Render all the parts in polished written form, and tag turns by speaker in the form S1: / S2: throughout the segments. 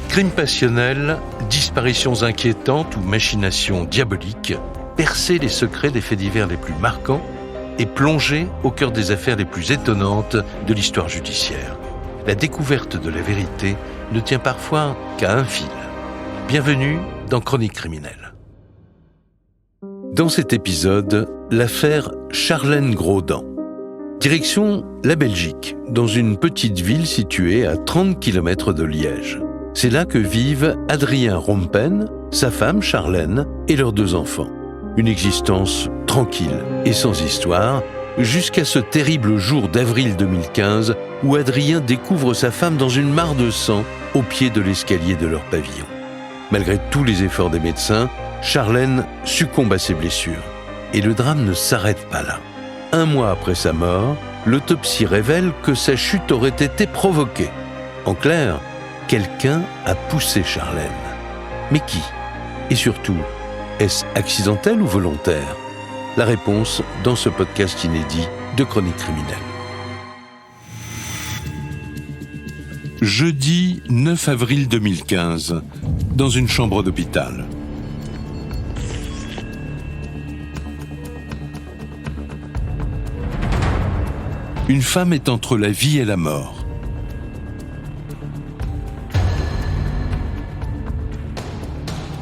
S1: Crimes passionnels, disparitions inquiétantes ou machinations diaboliques, percer les secrets des faits divers les plus marquants et plonger au cœur des affaires les plus étonnantes de l'histoire judiciaire. La découverte de la vérité ne tient parfois qu'à un fil. Bienvenue dans Chroniques criminelles. Dans cet épisode, l'affaire Charlène Grodin. Direction la Belgique, dans une petite ville située à 30 km de Liège. C'est là que vivent Adrien Rompen, sa femme Charlène et leurs 2 enfants. Une existence tranquille et sans histoire, jusqu'à ce terrible jour d'avril 2015 où Adrien découvre sa femme dans une mare de sang au pied de l'escalier de leur pavillon. Malgré tous les efforts des médecins, Charlène succombe à ses blessures. Et le drame ne s'arrête pas là. 1 mois après sa mort, l'autopsie révèle que sa chute aurait été provoquée. En clair, quelqu'un a poussé Charlène. Mais qui ? Et surtout, est-ce accidentel ou volontaire ? La réponse dans ce podcast inédit de Chroniques criminelles. Jeudi 9 avril 2015, dans une chambre d'hôpital. Une femme est entre la vie et la mort.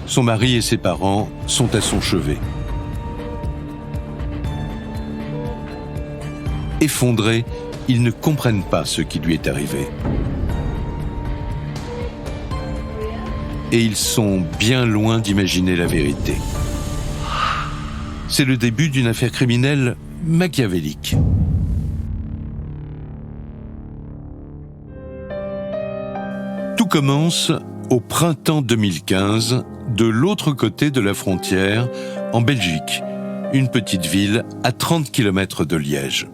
S1: Son mari et ses parents sont à son chevet. Effondrés, ils ne comprennent pas ce qui lui est arrivé. Et ils sont bien loin d'imaginer la vérité. C'est le début d'une affaire criminelle machiavélique. Tout commence au printemps 2015, de l'autre côté de la frontière, en Belgique, une petite ville à 30 km de Liège.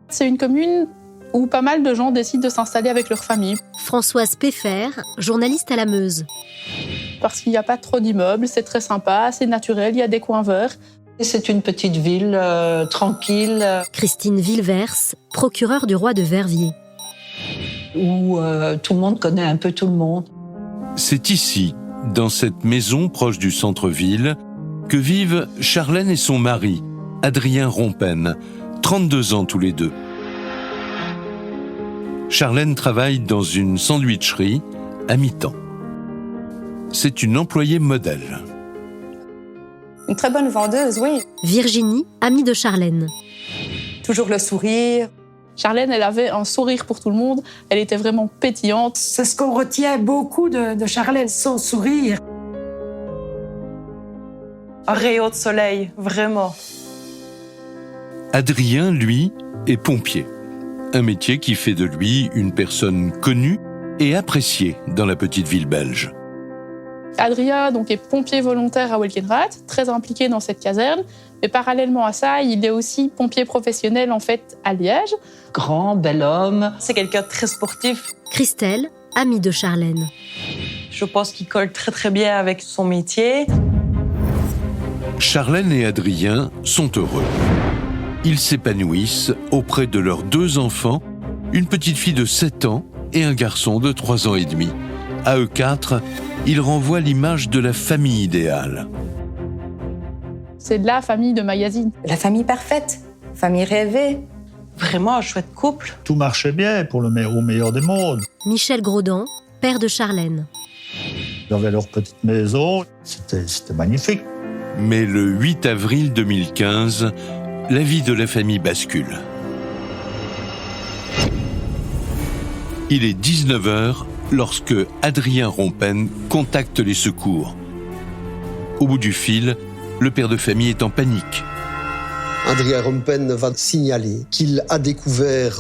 S2: C'est une commune où pas mal de gens décident de s'installer avec leur famille.
S3: Françoise Peffer, journaliste à la Meuse.
S2: Parce qu'il n'y a pas trop d'immeubles, c'est très sympa, c'est naturel, il y a des coins verts.
S4: C'est une petite ville tranquille.
S3: Christine Villevers, procureure du roi de Verviers.
S4: Où tout le monde connaît un peu tout le monde.
S1: C'est ici, dans cette maison proche du centre-ville, que vivent Charlène et son mari, Adrien Rompen, 32 ans tous les deux. Charlène travaille dans une sandwicherie à mi-temps. C'est une employée modèle.
S5: Une très bonne vendeuse, oui.
S3: Virginie, amie de Charlène.
S5: Toujours le sourire.
S2: Charlène, elle avait un sourire pour tout le monde, elle était vraiment pétillante.
S6: C'est ce qu'on retient beaucoup de Charlène, son sourire.
S5: Un rayon de soleil, vraiment.
S1: Adrien, lui, est pompier. Un métier qui fait de lui une personne connue et appréciée dans la petite ville belge.
S2: Adrien donc, est pompier volontaire à Welkenrath, très impliqué dans cette caserne. Mais parallèlement à ça, il est aussi pompier professionnel en fait à Liège.
S4: Grand, bel homme.
S5: C'est quelqu'un de très sportif.
S3: Christelle, amie de Charlène.
S5: Je pense qu'il colle très très bien avec son métier.
S1: Charlène et Adrien sont heureux. Ils s'épanouissent auprès de leurs 2 enfants, une petite fille de 7 ans et un garçon de 3 ans et demi. À eux 4, ils renvoient l'image de la famille idéale.
S2: C'est de la famille de magazine.
S5: La famille parfaite, famille rêvée. Vraiment un chouette couple.
S7: Tout marchait bien au meilleur des mondes.
S3: Michel Grodin, père de Charlène.
S7: Ils avaient leur petite maison, c'était magnifique.
S1: Mais le 8 avril 2015, la vie de la famille bascule. Il est 19h lorsque Adrien Rompen contacte les secours. Au bout du fil, le père de famille est en panique.
S8: Adrien Rompen va signaler qu'il a découvert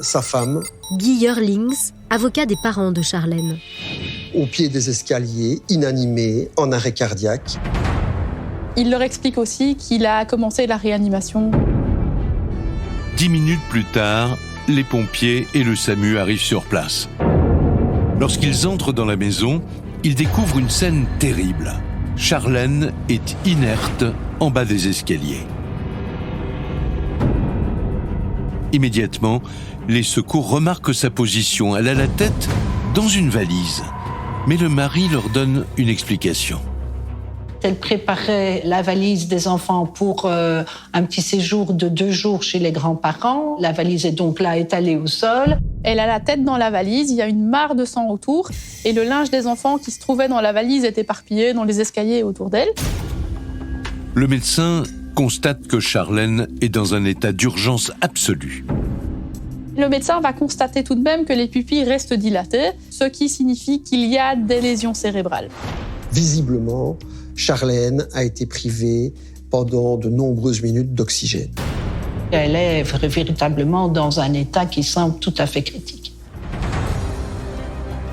S8: sa femme.
S3: Guy Eurlings, avocat des parents de Charlène.
S8: Au pied des escaliers, inanimée, en arrêt cardiaque.
S2: Il leur explique aussi qu'il a commencé la réanimation.
S1: 10 minutes plus tard, les pompiers et le SAMU arrivent sur place. Lorsqu'ils entrent dans la maison, ils découvrent une scène terrible. Charlène est inerte en bas des escaliers. Immédiatement, les secours remarquent sa position. Elle a la tête dans une valise. Mais le mari leur donne une explication.
S4: Elle préparait la valise des enfants pour un petit séjour de 2 jours chez les grands-parents. La valise est donc là étalée au sol.
S2: Elle a la tête dans la valise, il y a une mare de sang autour, et le linge des enfants qui se trouvait dans la valise est éparpillé dans les escaliers autour d'elle.
S1: Le médecin constate que Charlène est dans un état d'urgence absolue.
S2: Le médecin va constater tout de même que les pupilles restent dilatées, ce qui signifie qu'il y a des lésions cérébrales.
S8: Visiblement, Charlène a été privée pendant de nombreuses minutes d'oxygène.
S4: Elle est véritablement dans un état qui semble tout à fait critique.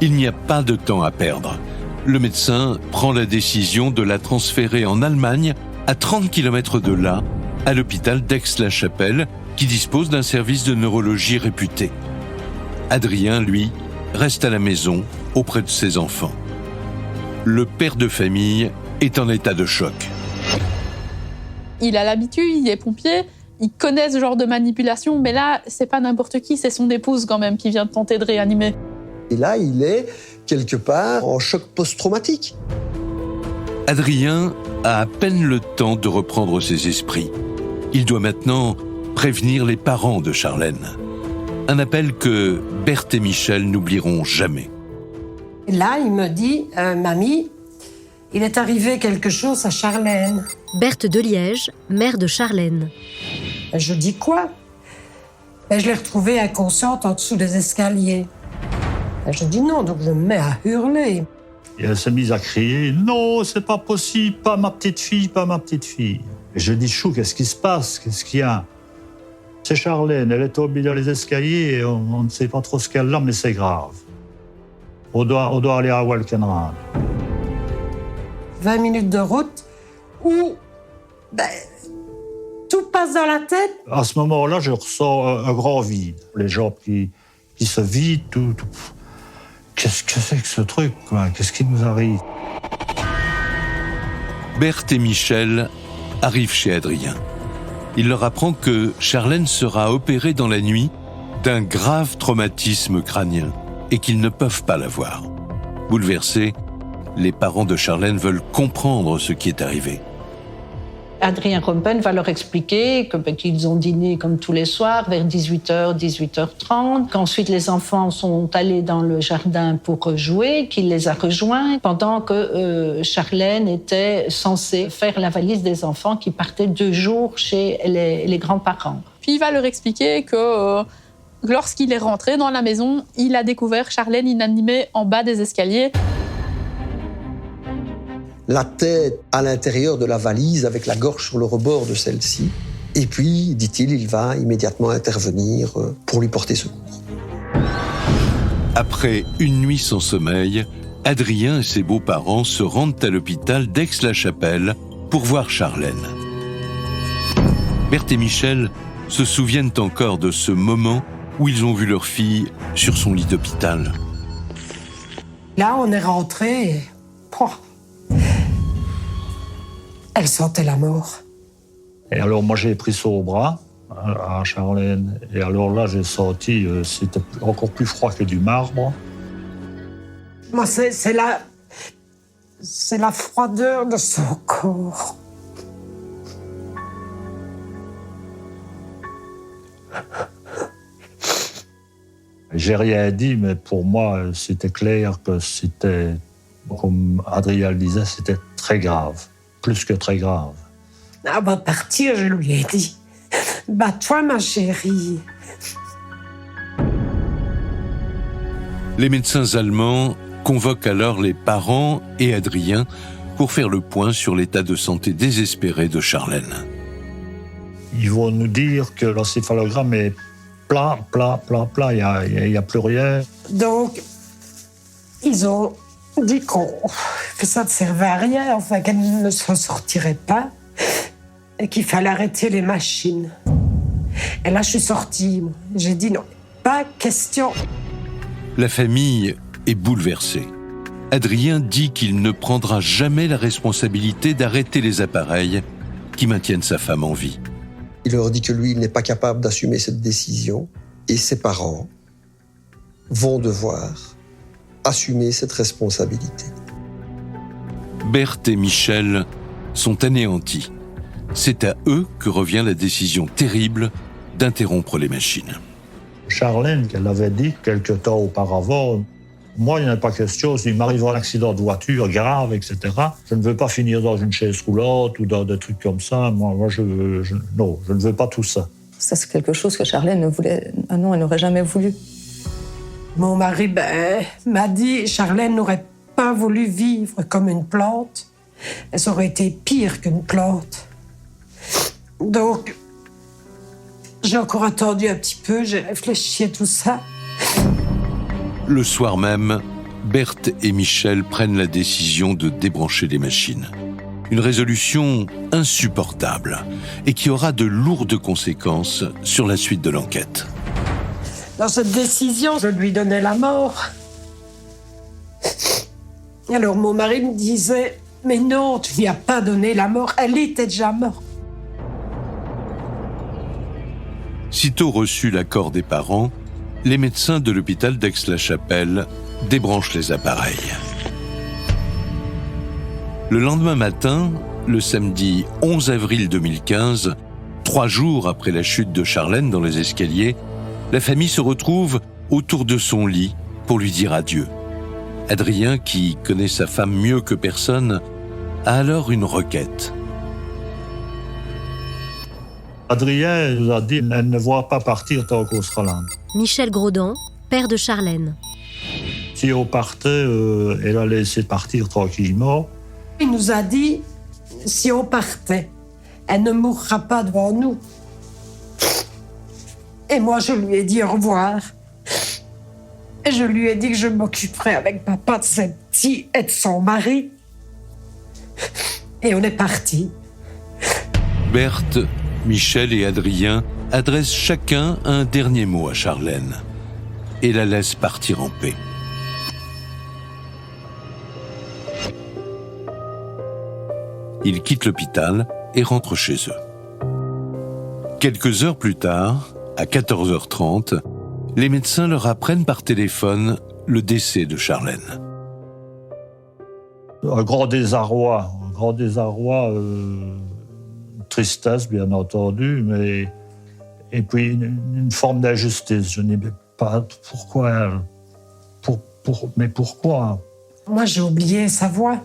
S1: Il n'y a pas de temps à perdre. Le médecin prend la décision de la transférer en Allemagne, à 30 km de là, à l'hôpital d'Aix-la-Chapelle, qui dispose d'un service de neurologie réputé. Adrien, lui, reste à la maison auprès de ses enfants. Le père de famille est en état de choc.
S2: Il a l'habitude, il est pompier, il connaît ce genre de manipulation, mais là, c'est pas n'importe qui, c'est son épouse quand même qui vient de tenter de réanimer.
S8: Et là, il est quelque part en choc post-traumatique.
S1: Adrien a à peine le temps de reprendre ses esprits. Il doit maintenant prévenir les parents de Charlène. Un appel que Berthe et Michel n'oublieront jamais.
S6: Et là, il me dit, mamie, il est arrivé quelque chose à Charlène.
S3: Berthe de Liège, mère de Charlène.
S6: Et je dis quoi? Et je l'ai retrouvée inconsciente en dessous des escaliers. Et je dis non, donc je me mets à hurler.
S7: Et elle s'est mise à crier « Non, c'est pas possible, pas ma petite fille, pas ma petite fille ». Et je dis « Chou, qu'est-ce qui se passe? Qu'est-ce qu'il y a ?» C'est Charlène, elle est tombée dans les escaliers et on ne sait pas trop ce qu'elle a, mais c'est grave. On doit aller à Walkenrad.
S6: 20 minutes de route où tout passe dans la tête.
S7: À ce moment-là, je ressens un grand vide. Les jambes qui se vident, tout. Qu'est-ce que c'est que ce truc, quoi? Qu'est-ce qui nous arrive?
S1: Berthe et Michel arrivent chez Adrien. Il leur apprend que Charlène sera opérée dans la nuit d'un grave traumatisme crânien et qu'ils ne peuvent pas la voir. Bouleversés, les parents de Charlène veulent comprendre ce qui est arrivé.
S4: Adrien Rompen va leur expliquer qu'ils ont dîné comme tous les soirs vers 18h, 18h30, qu'ensuite les enfants sont allés dans le jardin pour jouer, qu'il les a rejoints pendant que Charlène était censée faire la valise des enfants qui partaient 2 jours chez les grands-parents.
S2: Puis il va leur expliquer que lorsqu'il est rentré dans la maison, il a découvert Charlène inanimée en bas des escaliers.
S8: La tête à l'intérieur de la valise avec la gorge sur le rebord de celle-ci. Et puis, dit-il, il va immédiatement intervenir pour lui porter secours.
S1: Après une nuit sans sommeil, Adrien et ses beaux-parents se rendent à l'hôpital d'Aix-la-Chapelle pour voir Charlène. Berthe et Michel se souviennent encore de ce moment où ils ont vu leur fille sur son lit d'hôpital.
S6: Là, on est rentré et... Elle sentait la mort.
S7: Et alors, moi, j'ai pris ça au bras à Charlène. Et alors là, j'ai senti, c'était encore plus froid que du marbre.
S6: Moi, c'est la froideur de son corps.
S7: J'ai rien dit, mais pour moi, c'était clair que c'était, comme Adrien le disait, c'était très grave. Plus que très grave.
S6: Avant de partir, je lui ai dit « Bats-toi, ma chérie ».
S1: Les médecins allemands convoquent alors les parents et Adrien pour faire le point sur l'état de santé désespéré de Charlène.
S7: Ils vont nous dire que l'encéphalogramme est plat, il n'y a plus rien.
S6: Donc, ils ont dit que ça ne servait à rien, enfin qu'elle ne s'en sortirait pas et qu'il fallait arrêter les machines. Et là, je suis sortie. J'ai dit non, pas question.
S1: La famille est bouleversée. Adrien dit qu'il ne prendra jamais la responsabilité d'arrêter les appareils qui maintiennent sa femme en vie.
S8: Il leur dit que lui, il n'est pas capable d'assumer cette décision et ses parents vont devoir assumer cette responsabilité.
S1: Berthe et Michel sont anéantis. C'est à eux que revient la décision terrible d'interrompre les machines.
S7: Charlène, qu'elle avait dit quelque temps auparavant, moi, il n'y en a pas question, s'il m'arrive un accident de voiture grave, etc., je ne veux pas finir dans une chaise roulante ou dans des trucs comme ça. Moi je ne veux pas tout ça.
S5: Ça, c'est quelque chose que Charlène ne voulait... Ah non, elle n'aurait jamais voulu.
S6: Mon mari m'a dit, Charlène n'aurait pas voulu vivre comme une plante. Elle aurait été pire qu'une plante. Donc, j'ai encore attendu un petit peu, j'ai réfléchi à tout ça.
S1: Le soir même, Berthe et Michel prennent la décision de débrancher les machines. Une résolution insupportable et qui aura de lourdes conséquences sur la suite de l'enquête.
S6: Dans cette décision, je lui donnais la mort. Alors mon mari me disait, mais non, tu lui as pas donné la mort, elle était déjà morte.
S1: Sitôt reçu l'accord des parents, les médecins de l'hôpital d'Aix-la-Chapelle débranchent les appareils. Le lendemain matin, le samedi 11 avril 2015, 3 jours après la chute de Charlène dans les escaliers, la famille se retrouve autour de son lit pour lui dire adieu. Adrien, qui connaît sa femme mieux que personne, a alors une requête.
S7: Adrien nous a dit qu'elle ne voit pas partir tant qu'on sera là.
S3: Michel Grodan, père de Charlène.
S7: Si on partait, elle allait laisser partir tranquillement.
S6: Il nous a dit, si on partait, elle ne mourra pas devant nous. Et moi, je lui ai dit au revoir. Et je lui ai dit que je m'occuperais avec papa de ses petits et de son mari. Et on est partis.
S1: Berthe, Michel et Adrien adressent chacun un dernier mot à Charlène et la laissent partir en paix. Ils quittent l'hôpital et rentrent chez eux. Quelques heures plus tard, à 14h30, les médecins leur apprennent par téléphone le décès de Charlène.
S7: Un grand désarroi, tristesse bien entendu, mais et puis une forme d'injustice. Je ne dis pas pourquoi, mais pourquoi?
S6: Moi, j'ai oublié sa voix,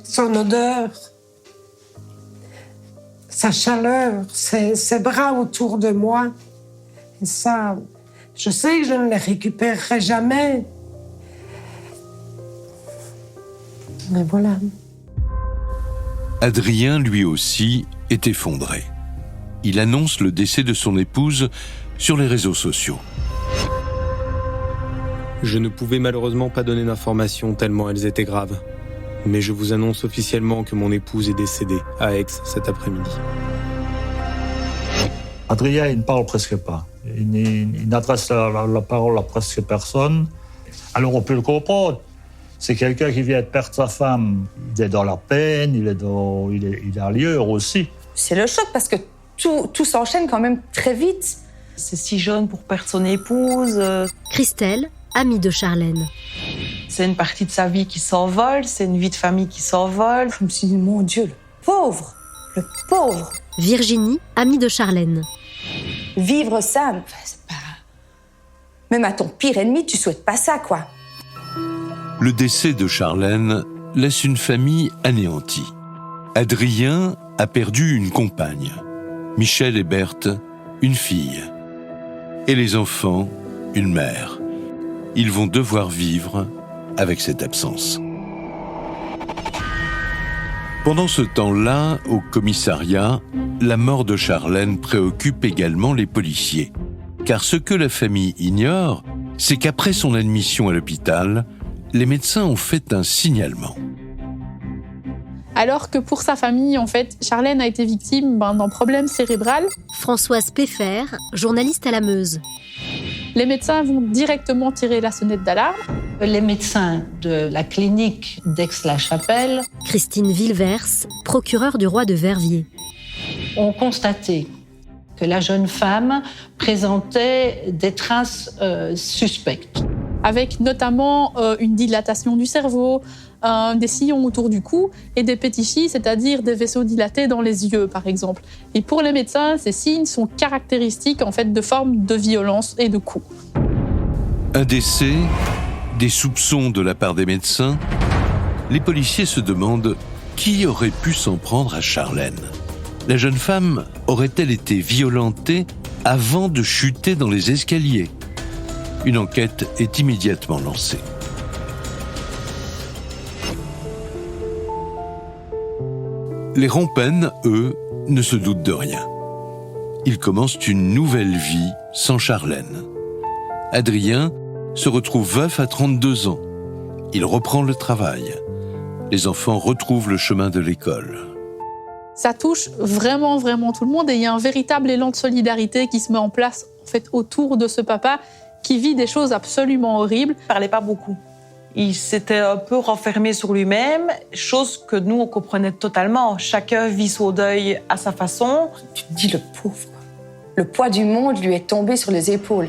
S6: son odeur, sa chaleur, ses bras autour de moi. Et ça, je sais que je ne les récupérerai jamais. Mais voilà.
S1: Adrien, lui aussi, est effondré. Il annonce le décès de son épouse sur les réseaux sociaux.
S9: Je ne pouvais malheureusement pas donner d'informations tellement elles étaient graves. Mais je vous annonce officiellement que mon épouse est décédée à Aix cet après-midi.
S7: Adrien, il ne parle presque pas. Il n'adresse la parole à presque personne. Alors on peut le comprendre. C'est quelqu'un qui vient de perdre sa femme. Il est dans la peine, il est ailleurs aussi.
S5: C'est le choc parce que tout s'enchaîne quand même très vite. C'est si jeune pour perdre son épouse.
S3: Christelle, amie de Charlène.
S5: C'est une partie de sa vie qui s'envole, c'est une vie de famille qui s'envole. Je me suis dit, mon Dieu, le pauvre.
S3: Virginie, amie de Charlène.
S5: Vivre ça, c'est pas... Même à ton pire ennemi, tu souhaites pas ça, quoi.
S1: Le décès de Charlène laisse une famille anéantie. Adrien a perdu une compagne, Michel et Berthe, une fille, et les enfants, une mère. Ils vont devoir vivre avec cette absence. Pendant ce temps-là, au commissariat, la mort de Charlène préoccupe également les policiers. Car ce que la famille ignore, c'est qu'après son admission à l'hôpital, les médecins ont fait un signalement.
S2: Alors que pour sa famille, en fait, Charlène a été victime d'un problème cérébral.
S3: Françoise Peffer, journaliste à la Meuse.
S2: Les médecins vont directement tirer la sonnette d'alarme.
S4: Les médecins de la clinique d'Aix-la-Chapelle,
S3: Christine Villevers, procureure du roi de Verviers,
S4: ont constaté que la jeune femme présentait des traces suspectes.
S2: avec notamment une dilatation du cerveau, des sillons autour du cou et des pétichies, c'est-à-dire des vaisseaux dilatés dans les yeux, par exemple. Et pour les médecins, ces signes sont caractéristiques en fait de formes de violence et de coups.
S1: Un décès, des soupçons de la part des médecins. Les policiers se demandent qui aurait pu s'en prendre à Charlène. La jeune femme aurait-elle été violentée avant de chuter dans les escaliers ? Une enquête est immédiatement lancée. Les Rompen, eux, ne se doutent de rien. Ils commencent une nouvelle vie sans Charlène. Adrien se retrouve veuf à 32 ans. Il reprend le travail. Les enfants retrouvent le chemin de l'école.
S2: Ça touche vraiment, vraiment tout le monde et il y a un véritable élan de solidarité qui se met en place en fait, autour de ce papa qui vit des choses absolument horribles.
S5: Il ne parlait pas beaucoup. Il s'était un peu renfermé sur lui-même, chose que nous, on comprenait totalement. Chacun vit son deuil à sa façon.
S10: Tu te dis, le pauvre, le poids du monde lui est tombé sur les épaules.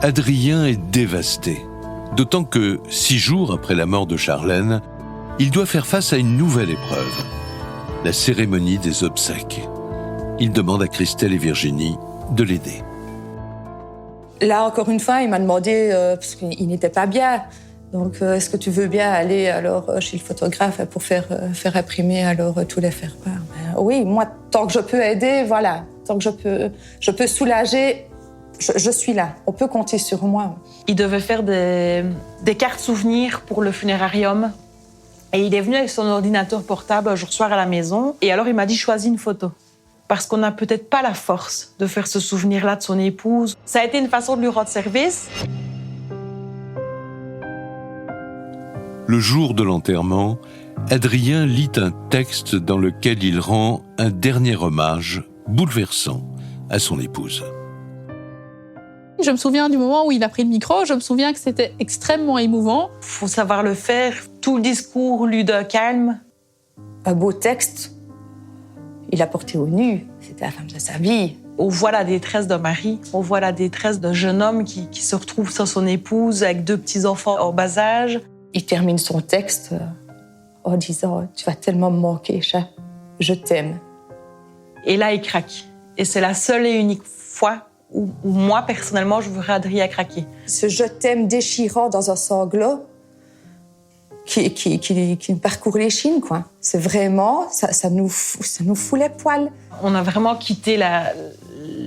S1: Adrien est dévasté, d'autant que 6 jours après la mort de Charlène, il doit faire face à une nouvelle épreuve, la cérémonie des obsèques. Il demande à Christelle et Virginie de l'aider.
S10: Là, encore une fois, il m'a demandé, parce qu'il n'était pas bien, donc est-ce que tu veux bien aller alors chez le photographe pour faire imprimer alors tous les faire-part? Oui, moi, tant que je peux aider, voilà, tant que je peux soulager, je suis là. On peut compter sur moi.
S5: Il devait faire des cartes souvenirs pour le funérarium. Et il est venu avec son ordinateur portable un jour soir à la maison. Et alors, il m'a dit, choisis une photo. Parce qu'on n'a peut-être pas la force de faire ce souvenir-là de son épouse. Ça a été une façon de lui rendre service.
S1: Le jour de l'enterrement, Adrien lit un texte dans lequel il rend un dernier hommage bouleversant à son épouse.
S2: Je me souviens du moment où il a pris le micro, je me souviens que c'était extrêmement émouvant.
S5: Il faut savoir le faire, tout le discours lu d'un calme.
S10: Un beau texte, il a porté au nu, c'était la femme de sa vie.
S5: On voit la détresse d'un mari, on voit la détresse d'un jeune homme qui se retrouve sans son épouse, avec 2 petits-enfants en bas âge.
S10: Il termine son texte en disant « Tu vas tellement me manquer, chat, je t'aime ».
S5: Et là, il craque. Et c'est la seule et unique fois où moi, personnellement, je verrais Adrien craquer.
S10: Ce « je t'aime » déchirant dans un sanglot qui me parcourt les chines, quoi. C'est vraiment, ça nous fout les poils.
S5: On a vraiment quitté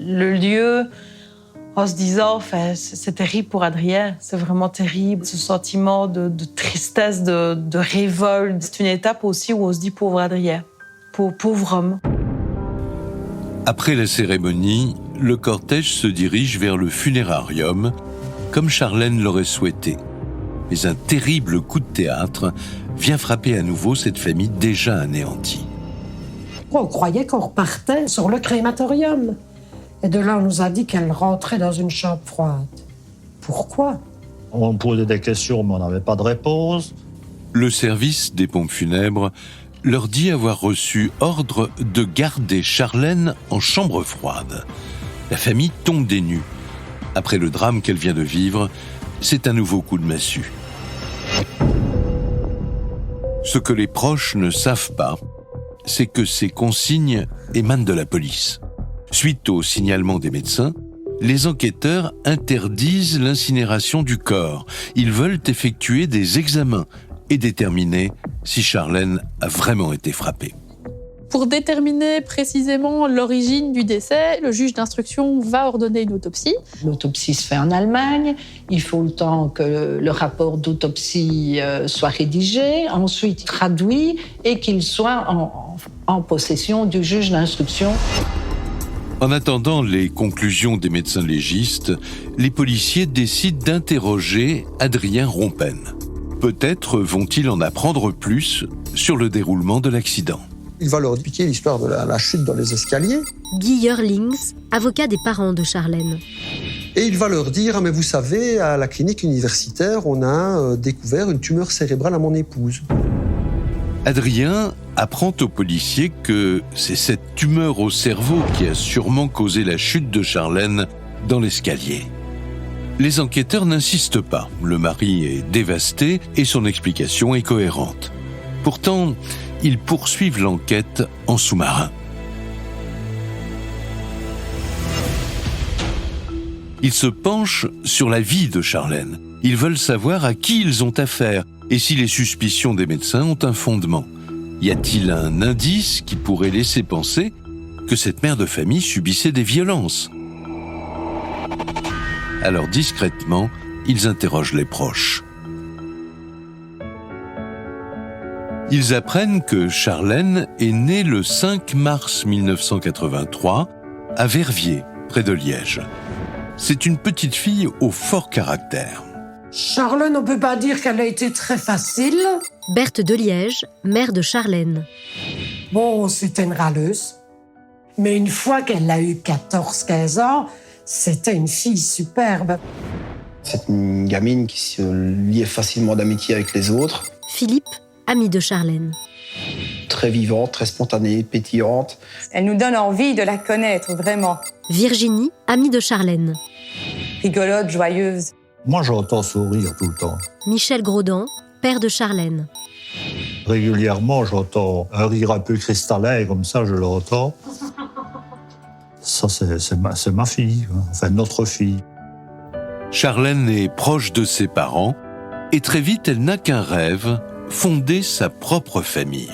S5: le lieu en se disant, enfin, c'est terrible pour Adrien, c'est vraiment terrible. Ce sentiment de tristesse, de révolte, c'est une étape aussi où on se dit pauvre Adrien, pauvre homme.
S1: Après la cérémonie, le cortège se dirige vers le funérarium, comme Charlène l'aurait souhaité. Mais un terrible coup de théâtre vient frapper à nouveau cette famille déjà anéantie.
S6: On croyait qu'on repartait sur le crématorium. Et de là, on nous a dit qu'elle rentrait dans une chambre froide. Pourquoi ?
S7: On posait des questions, mais on n'avait pas de réponse.
S1: Le service des pompes funèbres leur dit avoir reçu ordre de garder Charlène en chambre froide. La famille tombe des nues. Après le drame qu'elle vient de vivre, c'est un nouveau coup de massue. Ce que les proches ne savent pas, c'est que ces consignes émanent de la police. Suite au signalement des médecins, les enquêteurs interdisent l'incinération du corps. Ils veulent effectuer des examens et déterminer si Charlène a vraiment été frappée.
S2: Pour déterminer précisément l'origine du décès, le juge d'instruction va ordonner une autopsie.
S4: L'autopsie se fait en Allemagne. Il faut le temps que le rapport d'autopsie soit rédigé, ensuite traduit et qu'il soit en possession du juge d'instruction.
S1: En attendant les conclusions des médecins légistes, les policiers décident d'interroger Adrien Rompen. Peut-être vont-ils en apprendre plus sur le déroulement de l'accident.
S8: Il va leur expliquer l'histoire de la chute dans les escaliers.
S3: Guy Eurlings, avocat des parents de Charlène.
S8: Et il va leur dire, ah, mais vous savez, à la clinique universitaire, on a découvert une tumeur cérébrale à mon épouse.
S1: Adrien apprend aux policiers que c'est cette tumeur au cerveau qui a sûrement causé la chute de Charlène dans l'escalier. Les enquêteurs n'insistent pas. Le mari est dévasté et son explication est cohérente. Pourtant, ils poursuivent l'enquête en sous-marin. Ils se penchent sur la vie de Charlène. Ils veulent savoir à qui ils ont affaire et si les suspicions des médecins ont un fondement. Y a-t-il un indice qui pourrait laisser penser que cette mère de famille subissait des violences ? Alors discrètement, ils interrogent les proches. Ils apprennent que Charlène est née le 5 mars 1983 à Verviers, près de Liège. C'est une petite fille au fort caractère.
S6: Charlène, on ne peut pas dire qu'elle a été très facile.
S3: Berthe de Liège, mère de Charlène.
S6: Bon, c'était une râleuse. Mais une fois qu'elle a eu 14-15 ans, c'était une fille superbe.
S11: C'est une gamine qui se liait facilement d'amitié avec les autres.
S3: Philippe, ami de Charlène.
S11: Très vivante, très spontanée, pétillante.
S10: Elle nous donne envie de la connaître, vraiment.
S3: Virginie, amie de Charlène.
S10: Rigolote, joyeuse.
S7: Moi, j'entends sourire tout le temps.
S3: Michel Graudan, père de Charlène.
S7: Régulièrement, j'entends un rire un peu cristallin, comme ça, je l'entends. Ça, c'est ma fille, enfin notre fille.
S1: Charlène est proche de ses parents et très vite, elle n'a qu'un rêve, fonder sa propre famille.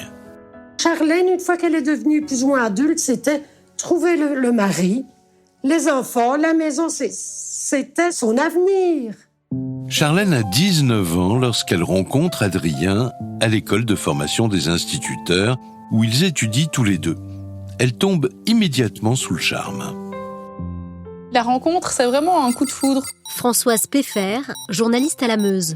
S6: Charlène, une fois qu'elle est devenue plus ou moins adulte, c'était trouver le mari, les enfants, la maison, c'était son avenir.
S1: Charlène a 19 ans lorsqu'elle rencontre Adrien à l'école de formation des instituteurs où ils étudient tous les deux. Elle tombe immédiatement sous le charme.
S2: La rencontre, c'est vraiment un coup de foudre.
S3: Françoise Peffer, journaliste à la Meuse.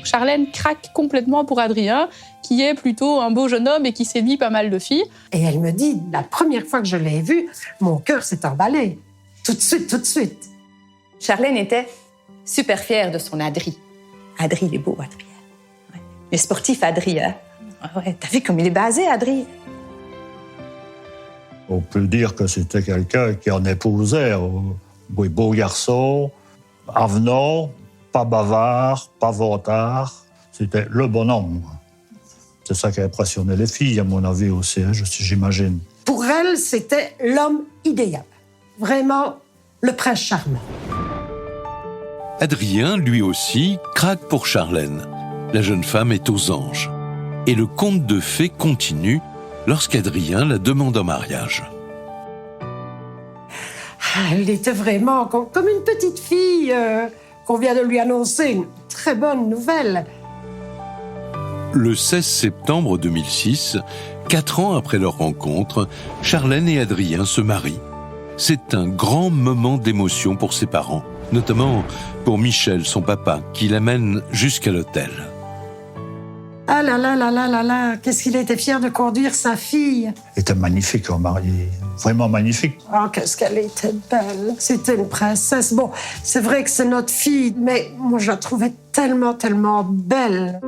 S2: Charlène craque complètement pour Adrien, qui est plutôt un beau jeune homme et qui séduit pas mal de filles.
S6: Et elle me dit, la première fois que je l'ai vu, mon cœur s'est emballé. Tout de suite, tout de suite.
S10: Charlène était super fière de son Adri. Adri, il est beau, Adri. Ouais. Il est sportif, Adri. Hein? Ouais, t'as vu comme il est basé, Adri?
S7: On peut dire que c'était quelqu'un qui en épousait. Oui, beau garçon, avenant, pas bavard, pas vantard. C'était le bonhomme. C'est ça qui a impressionné les filles, à mon avis aussi, hein, j'imagine.
S6: Pour elle, c'était l'homme idéal. Vraiment, le prince charmant.
S1: Adrien, lui aussi, craque pour Charlène. La jeune femme est aux anges. Et le conte de fées continue lorsqu'Adrien la demande en mariage.
S6: Elle était vraiment comme une petite fille qu'on vient de lui annoncer une très bonne nouvelle.
S1: Le 16 septembre 2006, 4 ans après leur rencontre, Charlène et Adrien se marient. C'est un grand moment d'émotion pour ses parents, notamment pour Michel, son papa, qui l'amène jusqu'à l'hôtel.
S6: Ah là là là là là là, qu'est-ce qu'il était fier de conduire sa fille.
S7: Elle était magnifique en mariée, vraiment magnifique.
S6: Oh, qu'est-ce qu'elle était belle. C'était une princesse. Bon, c'est vrai que c'est notre fille, mais moi je la trouvais tellement, tellement belle.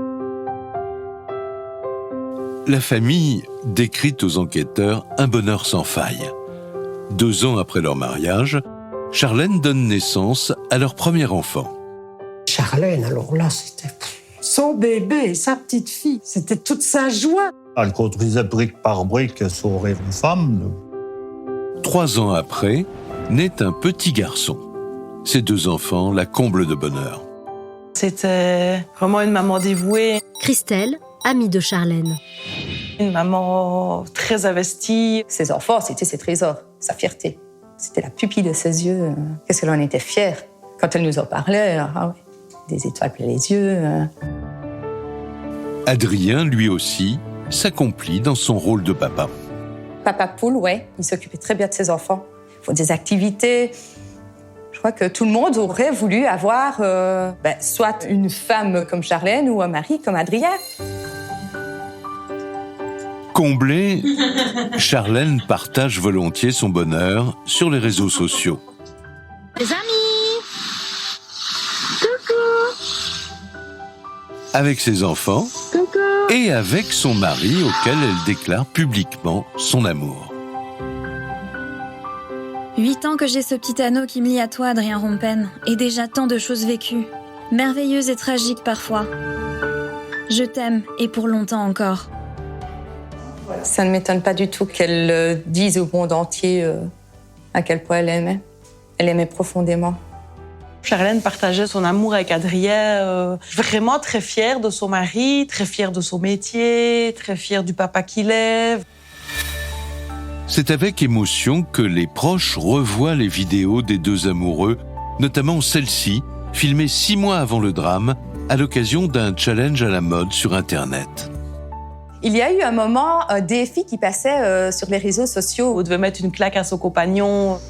S1: La famille décrit aux enquêteurs un bonheur sans faille. 2 ans après leur mariage, Charlène donne naissance à leur premier enfant.
S6: Charlène, alors là, c'était son bébé, sa petite fille. C'était toute sa joie.
S7: Elle construisait brique par brique son rêve de femme.
S1: 3 ans après, naît un petit garçon. Ces 2 enfants la comblent de bonheur.
S5: C'était vraiment une maman dévouée.
S3: Christelle, amie de Charlène.
S5: Une maman très investie.
S10: Ses enfants, c'était ses trésors, sa fierté. C'était la pupille de ses yeux. Qu'est-ce qu'elle en était fière. Quand elle nous en parlait, ah ouais, des étoiles plein les yeux.
S1: Adrien, lui aussi, s'accomplit dans son rôle de papa.
S10: Papa poule, ouais, il s'occupait très bien de ses enfants. Il faut des activités. Je crois que tout le monde aurait voulu avoir soit une femme comme Charlène ou un mari comme Adrien.
S1: Comblée, Charlène partage volontiers son bonheur sur les réseaux sociaux.
S3: Les amis!
S1: Avec ses enfants et avec son mari auquel elle déclare publiquement son amour.
S3: 8
S12: temps que j'ai ce petit anneau qui me lie à toi, Adrien Rompen, et déjà tant de choses vécues, merveilleuses et tragiques parfois. Je t'aime, et pour longtemps encore.
S10: Ça ne m'étonne pas du tout qu'elle dise au monde entier à quel point elle aimait. Elle aimait profondément.
S5: Charlène partageait son amour avec Adrien, vraiment très fière de son mari, très fière de son métier, très fière du papa qu'il est.
S1: C'est avec émotion que les proches revoient les vidéos des deux amoureux, notamment celle-ci, filmée 6 mois avant le drame, à l'occasion d'un challenge à la mode sur Internet.
S10: Il y a eu un moment, un défi qui passait sur les réseaux sociaux.
S5: On devait mettre une claque à son compagnon.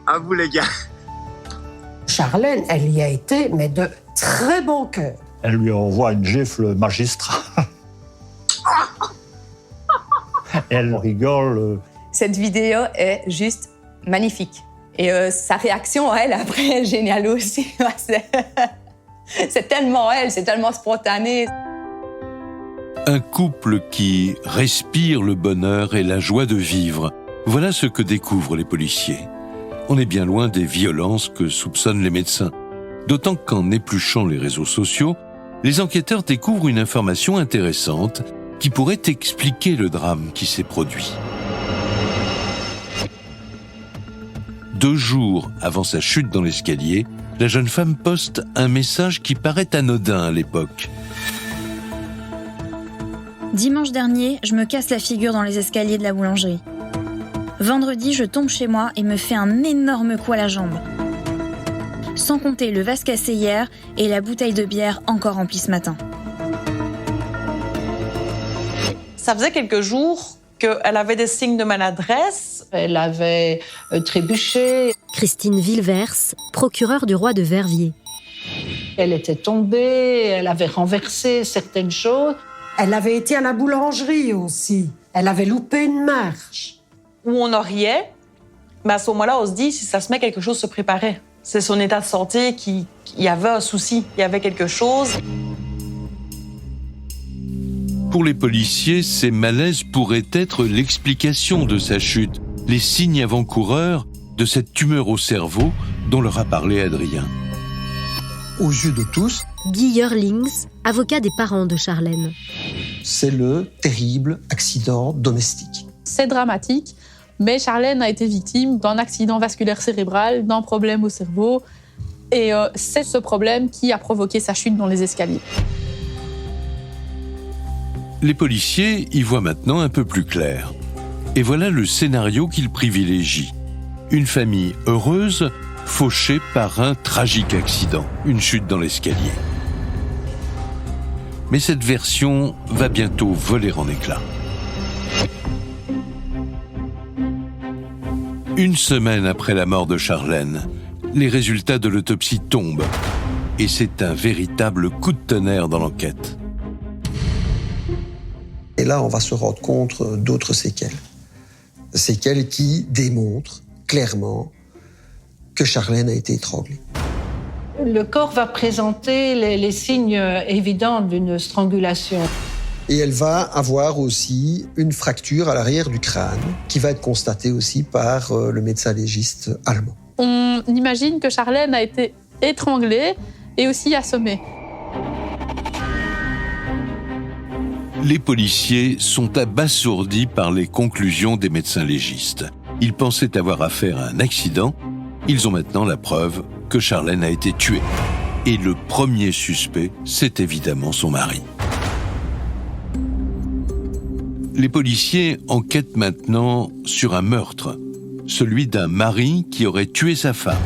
S11: À vous les gars.
S6: Charlène, elle y a été, mais de très bon cœur.
S7: Elle lui envoie une gifle magistrale. Elle rigole.
S10: Cette vidéo est juste magnifique. Et sa réaction, elle, après, est géniale aussi. C'est tellement elle, c'est tellement spontané.
S1: Un couple qui respire le bonheur et la joie de vivre. Voilà ce que découvrent les policiers. On est bien loin des violences que soupçonnent les médecins. D'autant qu'en épluchant les réseaux sociaux, les enquêteurs découvrent une information intéressante qui pourrait expliquer le drame qui s'est produit. 2 jours avant sa chute dans l'escalier, la jeune femme poste un message qui paraît anodin à l'époque.
S12: Dimanche dernier, je me casse la figure dans les escaliers de la boulangerie. Vendredi, je tombe chez moi et me fais un énorme coup à la jambe. Sans compter le vase cassé hier et la bouteille de bière encore remplie ce matin.
S5: Ça faisait quelques jours qu'elle avait des signes de maladresse.
S4: Elle avait trébuché.
S3: Christine Villevers, procureure du roi de Verviers.
S4: Elle était tombée, elle avait renversé certaines choses.
S6: Elle avait été à la boulangerie aussi. Elle avait loupé une marche.
S5: Où on en riait, mais à ce moment-là, on se dit, si ça se met, quelque chose se préparait. C'est son état de santé il y avait un souci, il y avait quelque chose.
S1: Pour les policiers, ces malaises pourraient être l'explication de sa chute, les signes avant-coureurs de cette tumeur au cerveau dont leur a parlé Adrien.
S8: Aux yeux de tous,
S3: Guy Yerlings, avocat des parents de Charlène.
S8: c'est le terrible accident domestique.
S2: C'est dramatique, mais Charlène a été victime d'un accident vasculaire cérébral, d'un problème au cerveau, et c'est ce problème qui a provoqué sa chute dans les escaliers.
S1: Les policiers y voient maintenant un peu plus clair. Et voilà le scénario qu'ils privilégient. Une famille heureuse, fauchée par un tragique accident, une chute dans l'escalier. Mais cette version va bientôt voler en éclats. Une semaine après la mort de Charlène, les résultats de l'autopsie tombent. Et c'est un véritable coup de tonnerre dans l'enquête.
S8: Et là, on va se rendre compte d'autres séquelles. Séquelles qui démontrent clairement que Charlène a été étranglée.
S4: Le corps va présenter les signes évidents d'une strangulation.
S8: Et elle va avoir aussi une fracture à l'arrière du crâne qui va être constatée aussi par le médecin légiste allemand.
S2: On imagine que Charlène a été étranglée et aussi assommée.
S1: Les policiers sont abasourdis par les conclusions des médecins légistes. Ils pensaient avoir affaire à un accident. Ils ont maintenant la preuve que Charlène a été tuée. Et le premier suspect, c'est évidemment son mari. Les policiers enquêtent maintenant sur un meurtre, celui d'un mari qui aurait tué sa femme.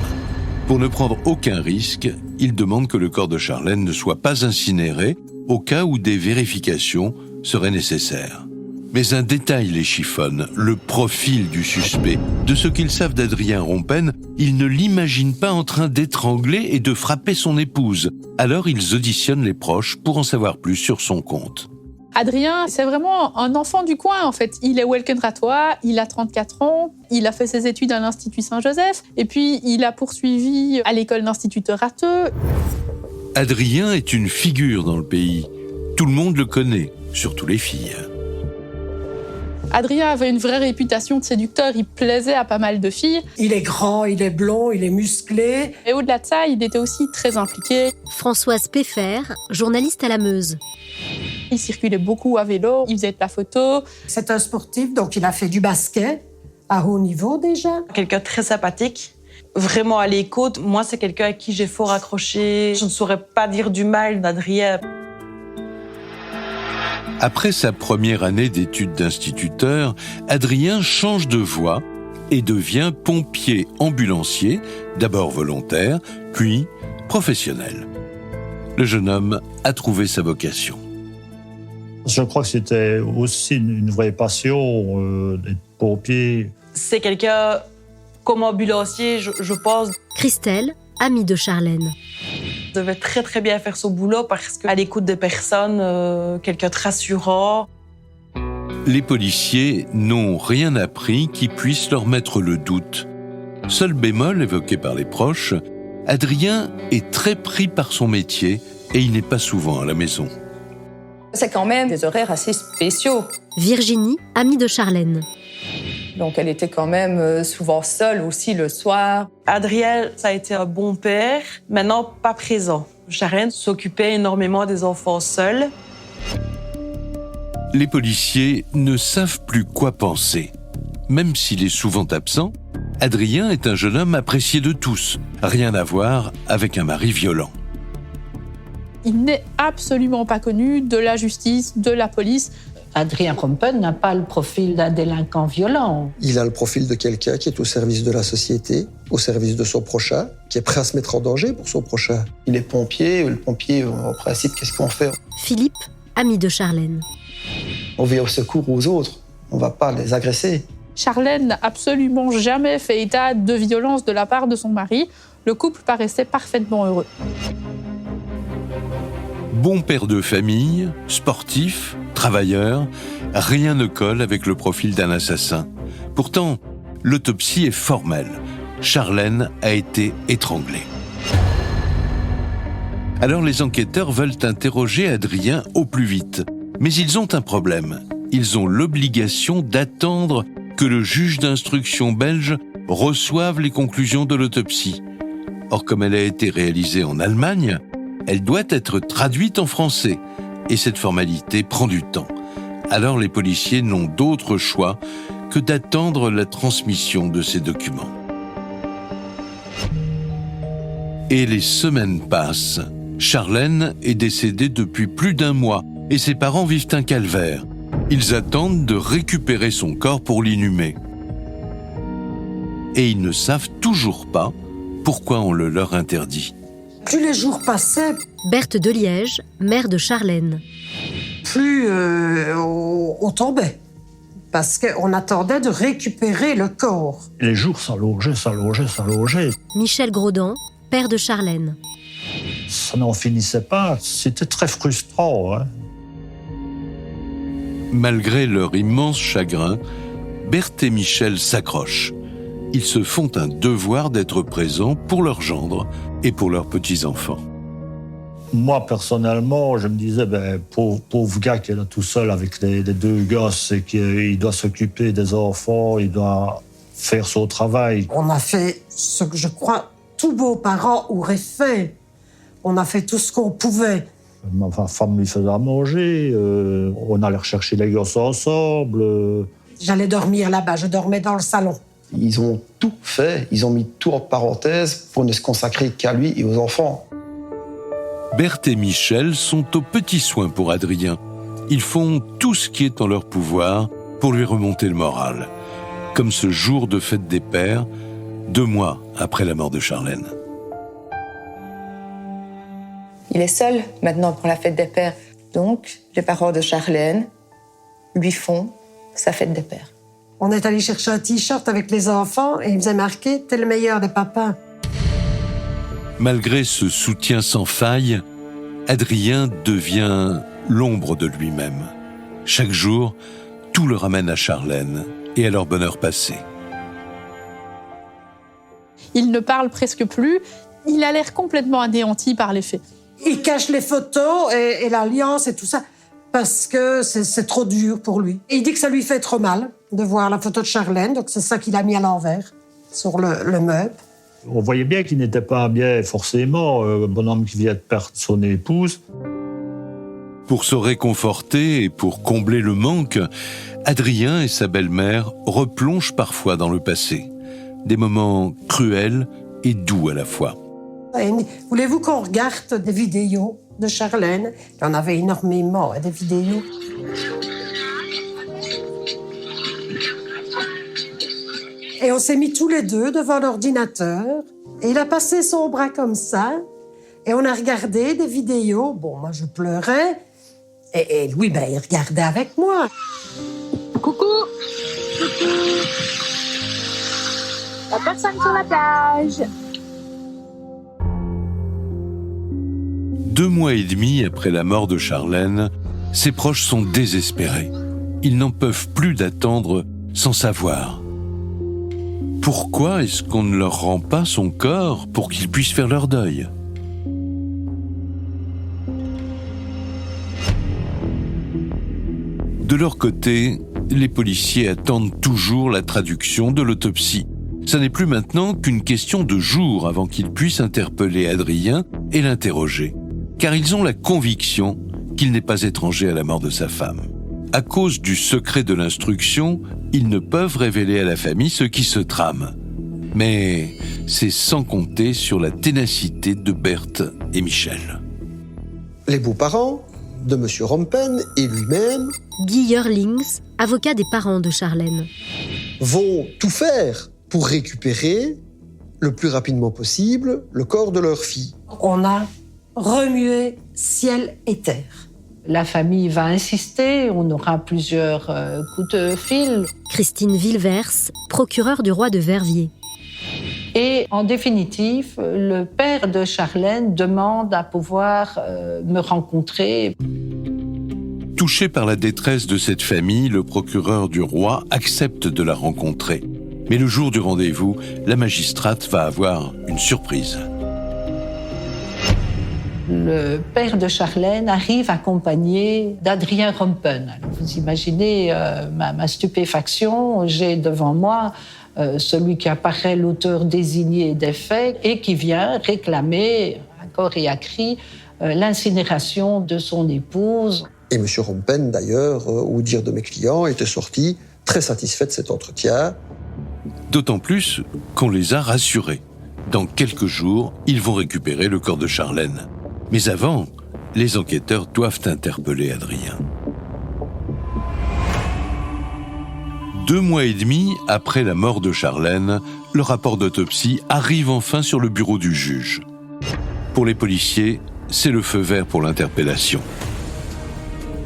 S1: Pour ne prendre aucun risque, ils demandent que le corps de Charlène ne soit pas incinéré au cas où des vérifications seraient nécessaires. Mais un détail les chiffonne, le profil du suspect. De ce qu'ils savent d'Adrien Rompen, ils ne l'imaginent pas en train d'étrangler et de frapper son épouse. Alors ils auditionnent les proches pour en savoir plus sur son compte.
S2: Adrien, c'est vraiment un enfant du coin, en fait. Il est Welkenratois, il a 34 ans, il a fait ses études à l'Institut Saint-Joseph, et puis il a poursuivi à l'école d'instituteur Ratteux.
S1: Adrien est une figure dans le pays. Tout le monde le connaît, surtout les filles.
S2: Adrien avait une vraie réputation de séducteur, il plaisait à pas mal de filles.
S6: Il est grand, il est blond, il est musclé.
S2: Et au-delà de ça, il était aussi très impliqué.
S3: Françoise Péfer, journaliste à la Meuse.
S2: Il circulait beaucoup à vélo, il faisait de la photo.
S6: C'est un sportif, donc il a fait du basket à haut niveau déjà.
S5: Quelqu'un de très sympathique, vraiment à l'écoute. Moi, c'est quelqu'un à qui j'ai fort accroché. Je ne saurais pas dire du mal d'Adrien.
S1: Après sa première année d'études d'instituteur, Adrien change de voie et devient pompier ambulancier, d'abord volontaire, puis professionnel. Le jeune homme a trouvé sa vocation.
S7: Je crois que c'était aussi une vraie passion d'être pompier.
S5: C'est quelqu'un, comme ambulancier, je pense,
S3: Christelle, amie de Charlène.
S5: devait très très bien faire son boulot parce qu'à l'écoute des personnes, quelqu'un de rassurant.
S1: Les policiers n'ont rien appris qui puisse leur mettre le doute. Seul bémol évoqué par les proches, Adrien est très pris par son métier et il n'est pas souvent à la maison.
S10: C'est quand même des horaires assez spéciaux.
S3: Virginie, amie de Charlène.
S10: Donc elle était quand même souvent seule aussi le soir.
S5: Adrien, ça a été un bon père, maintenant pas présent. Charlène s'occupait énormément des enfants seuls.
S1: Les policiers ne savent plus quoi penser. Même s'il est souvent absent, Adrien est un jeune homme apprécié de tous. Rien à voir avec un mari violent.
S2: Il n'est absolument pas connu de la justice, de la police.
S4: Adrien Rompen n'a pas le profil d'un délinquant violent.
S8: Il a le profil de quelqu'un qui est au service de la société, au service de son prochain, qui est prêt à se mettre en danger pour son prochain.
S11: Il est pompier, le pompier, en principe, qu'est-ce qu'on fait?
S3: Philippe, ami de Charlène.
S11: On vient au secours aux autres, on ne va pas les agresser.
S2: Charlène n'a absolument jamais fait état de violence de la part de son mari. Le couple paraissait parfaitement heureux.
S1: Bon père de famille, sportif, travailleur, rien ne colle avec le profil d'un assassin. Pourtant, l'autopsie est formelle. Charlène a été étranglée. Alors les enquêteurs veulent interroger Adrien au plus vite. Mais ils ont un problème. Ils ont l'obligation d'attendre que le juge d'instruction belge reçoive les conclusions de l'autopsie. Or, comme elle a été réalisée en Allemagne, elle doit être traduite en français. Et cette formalité prend du temps. Alors les policiers n'ont d'autre choix que d'attendre la transmission de ces documents. Et les semaines passent. Charlène est décédée depuis plus d'1 mois et ses parents vivent un calvaire. Ils attendent de récupérer son corps pour l'inhumer. Et ils ne savent toujours pas pourquoi on le leur interdit.
S6: Plus les jours passaient,
S3: Berthe de Liège, mère de Charlène.
S6: plus on tombait. Parce qu'on attendait de récupérer le corps.
S7: Les jours s'allongeaient.
S3: Michel Grodin, père de Charlène.
S7: Ça n'en finissait pas, c'était très frustrant. Hein.
S1: Malgré leur immense chagrin, Berthe et Michel s'accrochent. Ils se font un devoir d'être présents pour leur gendre et pour leurs petits-enfants.
S7: Moi, personnellement, je me disais, pauvre gars qui est là tout seul avec les 2 gosses et qu'il doit s'occuper des enfants, il doit faire son travail.
S6: On a fait ce que je crois tous beaux parents auraient fait. On a fait tout ce qu'on pouvait.
S7: Ma femme lui faisait à manger, on allait rechercher les gosses ensemble.
S6: J'allais dormir là-bas, je dormais dans le salon.
S11: Ils ont tout fait, ils ont mis tout en parenthèse pour ne se consacrer qu'à lui et aux enfants.
S1: Berthe et Michel sont aux petits soins pour Adrien. Ils font tout ce qui est en leur pouvoir pour lui remonter le moral. Comme ce jour de fête des pères, 2 mois après la mort de Charlène.
S10: Il est seul maintenant pour la fête des pères. Donc, les parents de Charlène lui font sa fête des pères.
S6: On est allé chercher un t-shirt avec les enfants et il faisait marquer « T'es le meilleur des papas ».
S1: Malgré ce soutien sans faille, Adrien devient l'ombre de lui-même. Chaque jour, tout le ramène à Charlène et à leur bonheur passé.
S2: Il ne parle presque plus. Il a l'air complètement anéanti par les faits.
S6: Il cache les photos et l'alliance et tout ça. parce que c'est trop dur pour lui. Et il dit que ça lui fait trop mal de voir la photo de Charlène, donc c'est ça qu'il a mis à l'envers sur le meuble.
S7: On voyait bien qu'il n'était pas bien forcément, un bonhomme qui vient de perdre son épouse.
S1: Pour se réconforter et pour combler le manque, Adrien et sa belle-mère replongent parfois dans le passé. Des moments cruels et doux à la fois.
S6: Et voulez-vous qu'on regarde des vidéos de Charlène? Il y en avait énormément, des vidéos. Et on s'est mis tous les deux devant l'ordinateur. Et il a passé son bras comme ça. Et on a regardé des vidéos. Bon, moi, je pleurais. Et lui, il regardait avec moi.
S13: Coucou. La personne sur la plage.
S1: 2 mois et demi après la mort de Charlène, ses proches sont désespérés. Ils n'en peuvent plus d'attendre sans savoir. Pourquoi est-ce qu'on ne leur rend pas son corps pour qu'ils puissent faire leur deuil ? De leur côté, les policiers attendent toujours la traduction de l'autopsie. Ça n'est plus maintenant qu'une question de jours avant qu'ils puissent interpeller Adrien et l'interroger. Car ils ont la conviction qu'il n'est pas étranger à la mort de sa femme. À cause du secret de l'instruction, ils ne peuvent révéler à la famille ce qui se trame. Mais c'est sans compter sur la ténacité de Berthe et Michel.
S8: Les beaux-parents de M. Rompen et lui-même,
S3: Guy Eurlings, avocat des parents de Charlène,
S8: vont tout faire pour récupérer le plus rapidement possible le corps de leur fille.
S6: On a remué ciel et terre.
S4: La famille va insister, on aura plusieurs coups de fil.
S3: Christine Villevers, procureure du roi de Verviers.
S4: Et en définitive, le père de Charlène demande à pouvoir me rencontrer.
S1: Touché par la détresse de cette famille, le procureur du roi accepte de la rencontrer. Mais le jour du rendez-vous, la magistrate va avoir une surprise.
S4: Le père de Charlène arrive accompagné d'Adrien Rompen. Alors vous imaginez ma stupéfaction, j'ai devant moi celui qui apparaît l'auteur désigné des faits et qui vient réclamer, à corps et à cri, l'incinération de son épouse.
S8: Et M. Rompen, d'ailleurs, au dire de mes clients, était sorti très satisfait de cet entretien.
S1: D'autant plus qu'on les a rassurés. Dans quelques jours, ils vont récupérer le corps de Charlène. Mais avant, les enquêteurs doivent interpeller Adrien. 2 mois et demi après la mort de Charlène, le rapport d'autopsie arrive enfin sur le bureau du juge. Pour les policiers, c'est le feu vert pour l'interpellation.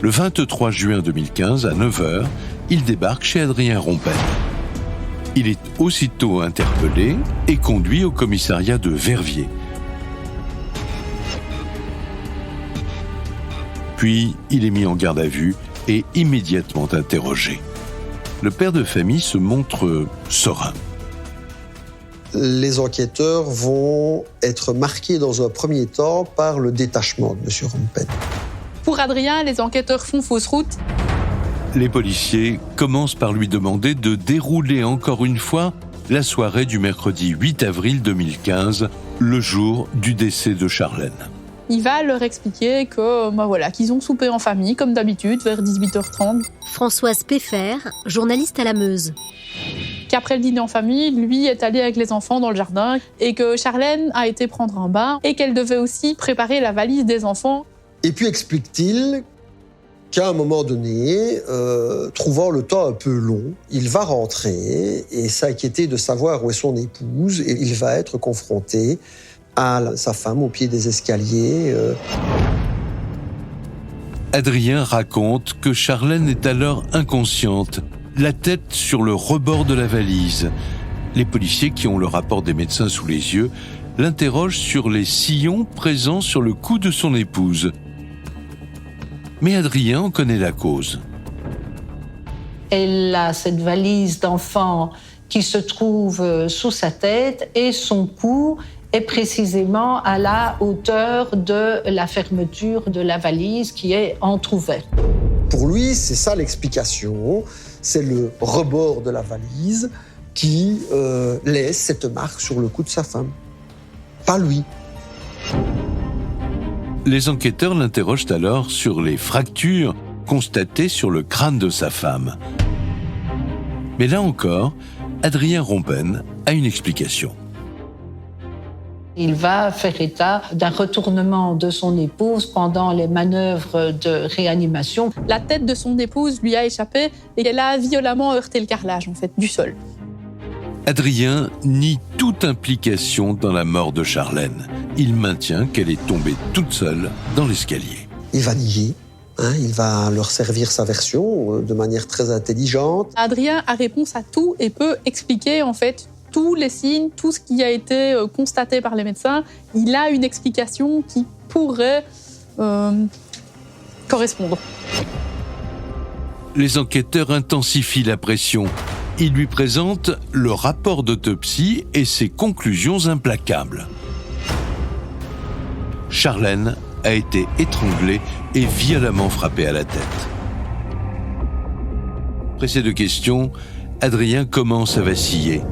S1: Le 23 juin 2015, à 9h, il débarque chez Adrien Rompen. Il est aussitôt interpellé et conduit au commissariat de Verviers. Puis, il est mis en garde à vue et immédiatement interrogé. Le père de famille se montre serein.
S8: Les enquêteurs vont être marqués dans un premier temps par le détachement de M. Rompen.
S2: Pour Adrien, les enquêteurs font fausse route.
S1: Les policiers commencent par lui demander de dérouler encore une fois la soirée du mercredi 8 avril 2015, le jour du décès de Charlène.
S2: Il va leur expliquer que, qu'ils ont soupé en famille, comme d'habitude, vers 18h30.
S3: Françoise Peffer, journaliste à la Meuse.
S2: Qu'après le dîner en famille, lui est allé avec les enfants dans le jardin et que Charlène a été prendre un bain et qu'elle devait aussi préparer la valise des enfants.
S8: Et puis explique-t-il qu'à un moment donné, trouvant le temps un peu long, il va rentrer et s'inquiéter de savoir où est son épouse et il va être confronté à sa femme au pied des escaliers.
S1: Adrien raconte que Charlène est alors inconsciente, la tête sur le rebord de la valise. Les policiers qui ont le rapport des médecins sous les yeux l'interrogent sur les sillons présents sur le cou de son épouse. Mais Adrien en connaît la cause.
S4: Elle a cette valise d'enfant qui se trouve sous sa tête et son cou est précisément à la hauteur de la fermeture de la valise qui est entrouverte.
S8: Pour lui, c'est ça l'explication. C'est le rebord de la valise qui laisse cette marque sur le cou de sa femme. Pas lui.
S1: Les enquêteurs l'interrogent alors sur les fractures constatées sur le crâne de sa femme. Mais là encore, Adrien Rompen a une explication.
S4: Il va faire état d'un retournement de son épouse pendant les manœuvres de réanimation.
S2: La tête de son épouse lui a échappé et elle a violemment heurté le carrelage en fait, du sol.
S1: Adrien nie toute implication dans la mort de Charlène. Il maintient qu'elle est tombée toute seule dans l'escalier.
S8: Il va nier, il va leur servir sa version de manière très intelligente.
S2: Adrien a réponse à tout et peut expliquer en fait tous les signes, tout ce qui a été constaté par les médecins. Il a une explication qui pourrait correspondre.
S1: Les enquêteurs intensifient la pression. Ils lui présentent le rapport d'autopsie et ses conclusions implacables. Charlène a été étranglée et violemment frappée à la tête. Pressé de questions, Adrien commence à vaciller.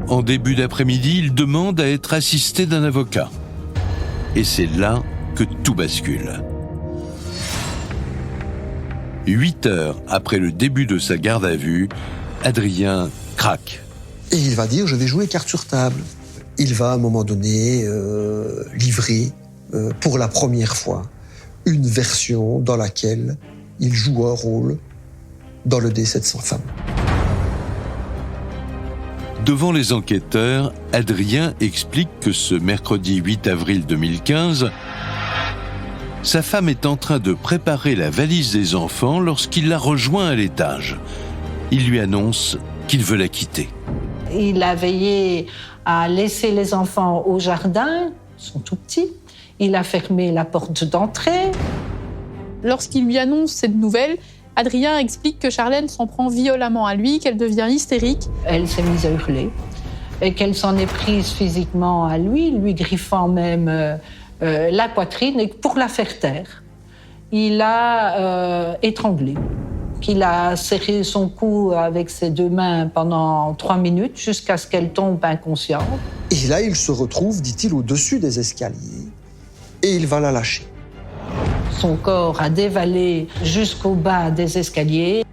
S1: En début d'après-midi, il demande à être assisté d'un avocat. Et c'est là que tout bascule. 8 heures après le début de sa garde à vue, Adrien craque.
S8: Et il va dire, je vais jouer carte sur table. Il va à un moment donné livrer pour la première fois une version dans laquelle il joue un rôle dans le décès de sa femme.
S1: Devant les enquêteurs, Adrien explique que ce mercredi 8 avril 2015, sa femme est en train de préparer la valise des enfants lorsqu'il la rejoint à l'étage. Il lui annonce qu'il veut la quitter.
S4: Il a veillé à laisser les enfants au jardin, ils sont tout petits. Il a fermé la porte d'entrée.
S2: Lorsqu'il lui annonce cette nouvelle, Adrien explique que Charlène s'en prend violemment à lui, qu'elle devient hystérique.
S4: Elle s'est mise à hurler et qu'elle s'en est prise physiquement à lui griffant même la poitrine et pour la faire taire. Il l'a étranglée. Qu'il a serré son cou avec ses 2 mains pendant 3 minutes jusqu'à ce qu'elle tombe inconsciente.
S8: Et là, il se retrouve, dit-il, au-dessus des escaliers et il va la lâcher.
S4: Son corps a dévalé jusqu'au bas des escaliers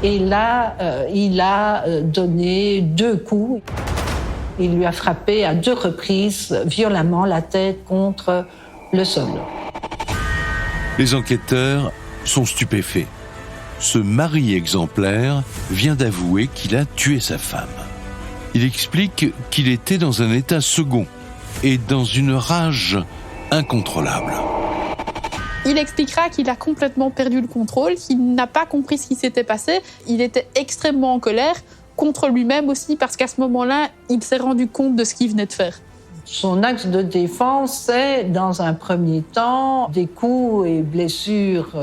S4: et là, il a donné 2 coups. Il lui a frappé à 2 reprises violemment la tête contre le sol.
S1: Les enquêteurs sont stupéfaits. Ce mari exemplaire vient d'avouer qu'il a tué sa femme. Il explique qu'il était dans un état second et dans une rage incontrôlable.
S2: Il expliquera qu'il a complètement perdu le contrôle, qu'il n'a pas compris ce qui s'était passé. Il était extrêmement en colère, contre lui-même aussi, parce qu'à ce moment-là, il s'est rendu compte de ce qu'il venait de faire.
S4: Son axe de défense, c'est, dans un premier temps, des coups et blessures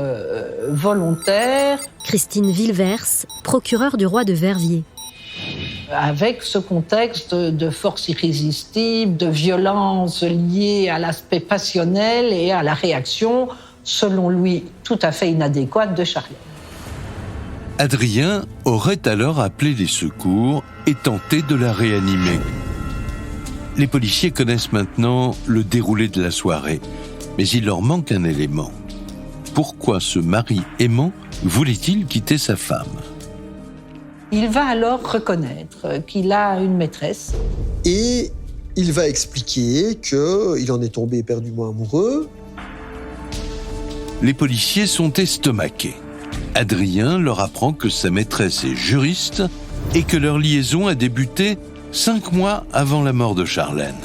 S4: volontaires.
S3: Christine Villevers, procureure du roi de Verviers.
S4: Avec ce contexte de force irrésistible, de violence liée à l'aspect passionnel et à la réaction, selon lui, tout à fait inadéquate de Charlène.
S1: Adrien aurait alors appelé les secours et tenté de la réanimer. Les policiers connaissent maintenant le déroulé de la soirée, mais il leur manque un élément. Pourquoi ce mari aimant voulait-il quitter sa femme ?
S4: Il va alors reconnaître qu'il a une maîtresse.
S8: Et il va expliquer qu'il en est tombé éperdument amoureux.
S1: Les policiers sont estomaqués. Adrien leur apprend que sa maîtresse est juriste et que leur liaison a débuté 5 mois avant la mort de Charlène.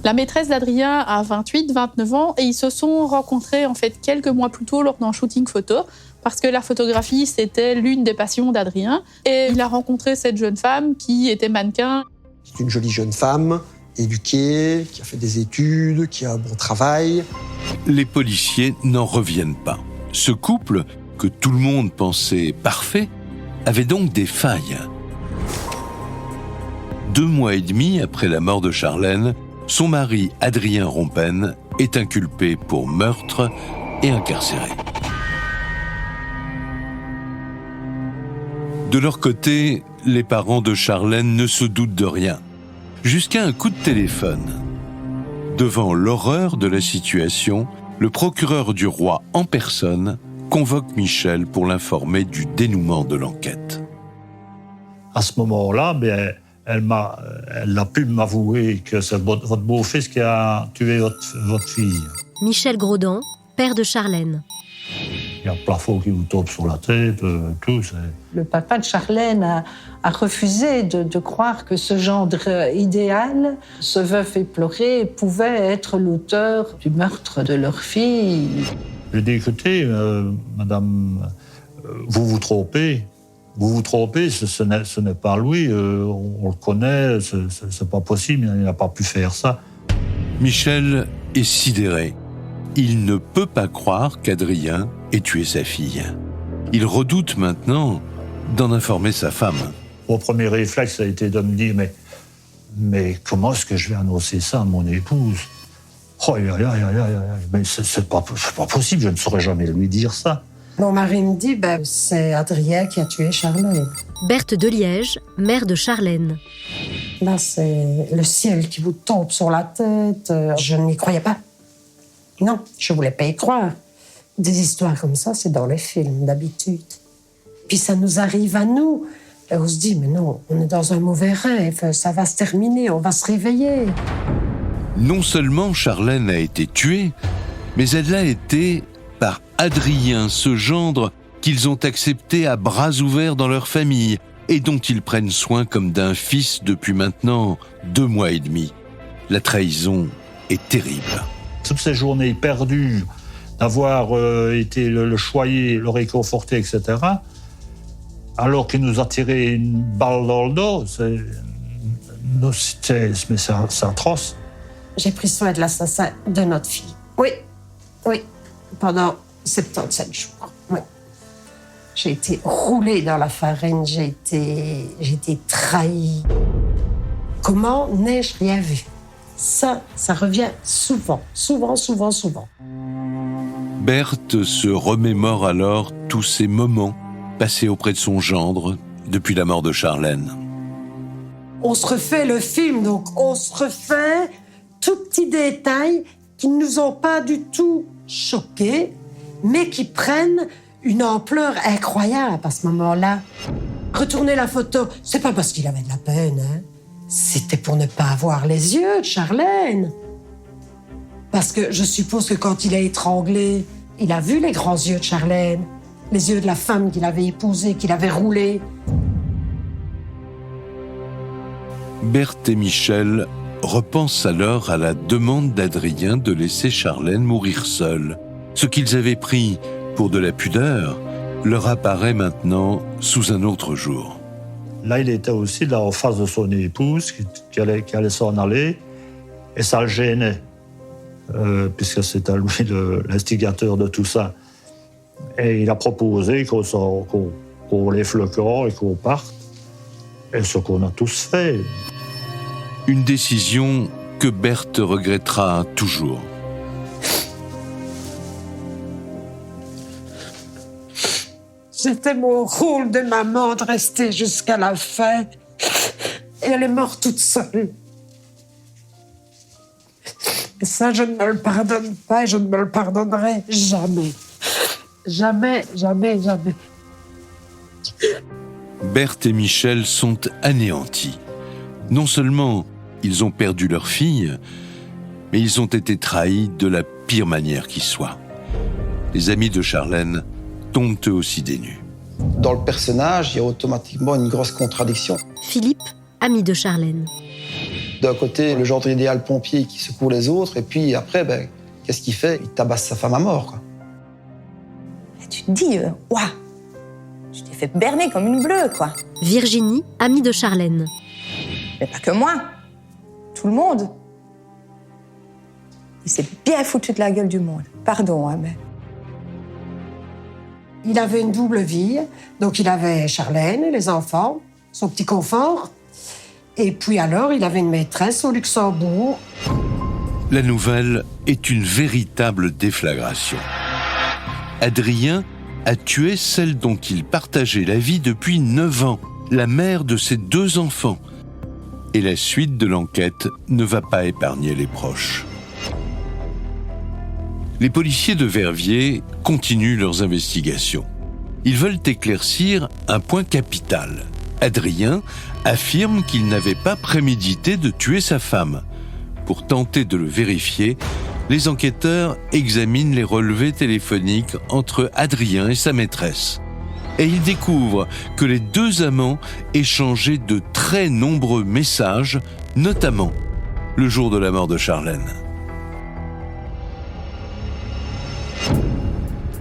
S2: La maîtresse d'Adrien a 28-29 ans et ils se sont rencontrés en fait quelques mois plus tôt lors d'un shooting photo parce que la photographie c'était l'une des passions d'Adrien et il a rencontré cette jeune femme qui était mannequin.
S8: C'est une jolie jeune femme, éduquée, qui a fait des études, qui a un bon travail.
S1: Les policiers n'en reviennent pas. Ce couple, que tout le monde pensait parfait, avait donc des failles. 2 mois et demi après la mort de Charlène, son mari Adrien Rompen est inculpé pour meurtre et incarcéré. De leur côté, les parents de Charlène ne se doutent de rien, jusqu'à un coup de téléphone. Devant l'horreur de la situation, le procureur du roi en personne convoque Michel pour l'informer du dénouement de l'enquête.
S7: À ce moment-là, elle a pu m'avouer que c'est votre beau-fils qui a tué votre fille.
S3: Michel Grodan, père de Charlène.
S7: Il y a un plafond qui vous tombe sur la tête, tout.
S4: Le papa de Charlène a refusé de croire que ce gendre idéal, ce veuf éploré, pouvait être l'auteur du meurtre de leur fille.
S7: J'ai dit, écoutez, madame, vous vous trompez. Vous vous trompez, ce n'est pas lui, on le connaît, c'est pas possible, il n'a pas pu faire ça.
S1: Michel est sidéré. Il ne peut pas croire qu'Adrien ait tué sa fille. Il redoute maintenant d'en informer sa femme.
S7: Mon premier réflexe a été de me dire, mais comment est-ce que je vais annoncer ça à mon épouse? Oh, mais c'est pas possible, je ne saurais jamais lui dire ça.
S6: Mon mari me dit, c'est Adrien qui a tué Charlène.
S3: Berthe de Liège, mère de Charlène.
S6: Là, c'est le ciel qui vous tombe sur la tête. Je n'y croyais pas. Non, je voulais pas y croire. Des histoires comme ça, c'est dans les films, d'habitude. Puis ça nous arrive à nous. Et on se dit, mais non, on est dans un mauvais rêve. Ça va se terminer, on va se réveiller.
S1: Non seulement Charlène a été tuée, mais elle l'a été par Adrien, ce gendre qu'ils ont accepté à bras ouverts dans leur famille et dont ils prennent soin comme d'un fils depuis maintenant 2 mois et demi. La trahison est terrible.
S7: Toutes ces journées perdues, d'avoir été le choyer, le réconforter, etc., alors qu'il nous a tiré une balle dans le dos, c'est atroce.
S6: J'ai pris soin de l'assassin de notre fille. Oui, pendant 77 jours. Oui. J'ai été roulée dans la farine, j'ai été trahie. Comment n'ai-je rien vu? Ça revient souvent.
S1: Berthe se remémore alors tous ces moments passés auprès de son gendre depuis la mort de Charlène.
S6: On se refait le film, donc on se refait tout petits détails qui ne nous ont pas du tout choqués, mais qui prennent une ampleur incroyable à ce moment-là. Retourner la photo, c'est pas parce qu'il avait de la peine, hein. C'était pour ne pas avoir les yeux de Charlène. Parce que je suppose que quand il a étranglé, il a vu les grands yeux de Charlène, les yeux de la femme qu'il avait épousée, qu'il avait roulée.
S1: Berthe et Michel repensent alors à la demande d'Adrien de laisser Charlène mourir seule. Ce qu'ils avaient pris pour de la pudeur leur apparaît maintenant sous un autre jour.
S7: Là, il était aussi là en face de son épouse qui allait s'en aller, et ça le gênait, puisque c'était lui l'instigateur de tout ça. Et il a proposé qu'on lève le corps et qu'on parte, et ce qu'on a tous fait.
S1: Une décision que Berthe regrettera toujours.
S6: C'était mon rôle de maman de rester jusqu'à la fin. Et elle est morte toute seule. Et ça, je ne me le pardonne pas et je ne me le pardonnerai jamais. Jamais.
S1: Berthe et Michel sont anéantis. Non seulement ils ont perdu leur fille, mais ils ont été trahis de la pire manière qui soit. Les amis de Charlène tombent eux aussi des nues.
S11: Dans le personnage, il y a automatiquement une grosse contradiction.
S3: Philippe, ami de Charlène.
S11: D'un côté, le gendre idéal pompier qui secoue les autres, et puis après, qu'est-ce qu'il fait? Il tabasse sa femme à mort, quoi.
S10: Et tu te dis, ouah, tu t'es fait berner comme une bleue, quoi.
S3: Virginie, amie de Charlène.
S10: Mais pas que moi, tout le monde. Il s'est bien foutu de la gueule du monde. Pardon, hein, mais...
S6: Il avait une double vie, donc il avait Charlène, les enfants, son petit confort, Et puis alors, il avait une maîtresse au Luxembourg.
S1: La nouvelle est une véritable déflagration. Adrien a tué celle dont il partageait la vie depuis 9 ans, la mère de ses 2 enfants. Et la suite de l'enquête ne va pas épargner les proches. Les policiers de Verviers continuent leurs investigations. Ils veulent éclaircir un point capital. Adrien affirme qu'il n'avait pas prémédité de tuer sa femme. Pour tenter de le vérifier, les enquêteurs examinent les relevés téléphoniques entre Adrien et sa maîtresse. Et ils découvrent que les 2 amants échangeaient de très nombreux messages, notamment le jour de la mort de Charlène.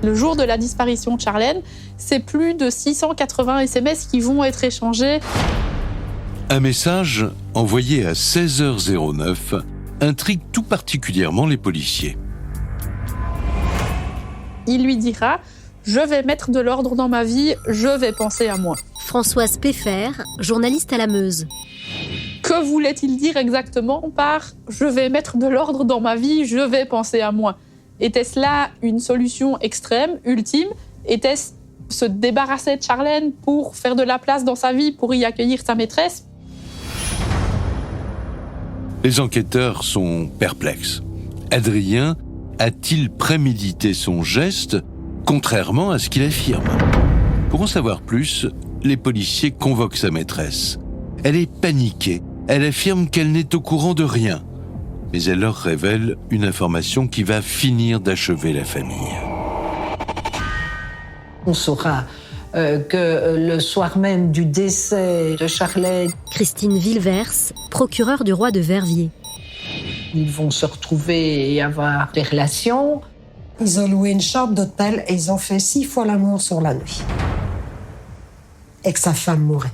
S2: Le jour de la disparition de Charlène, c'est plus de 680 SMS qui vont être échangés.
S1: Un message envoyé à 16h09 intrigue tout particulièrement les policiers.
S2: Il lui dira « Je vais mettre de l'ordre dans ma vie, je vais penser à moi ».
S3: Françoise Péfert, journaliste à la Meuse.
S2: Que voulait-il dire exactement par « Je vais mettre de l'ordre dans ma vie, je vais penser à moi ». Était-ce là une solution extrême, ultime? Était-ce se débarrasser de Charlène pour faire de la place dans sa vie, pour y accueillir sa maîtresse?
S1: Les enquêteurs sont perplexes. Adrien a-t-il prémédité son geste, contrairement à ce qu'il affirme? Pour en savoir plus, les policiers convoquent sa maîtresse. Elle est paniquée. Elle affirme qu'elle n'est au courant de rien. Mais elle leur révèle une information qui va finir d'achever la famille.
S4: On saura que le soir même du décès de Charlène,
S3: Christine Villevers, procureure du roi de Verviers.
S4: Ils vont se retrouver et avoir des relations.
S6: Ils ont loué une chambre d'hôtel et ils ont fait 6 fois l'amour sur la nuit. Et que sa femme mourait.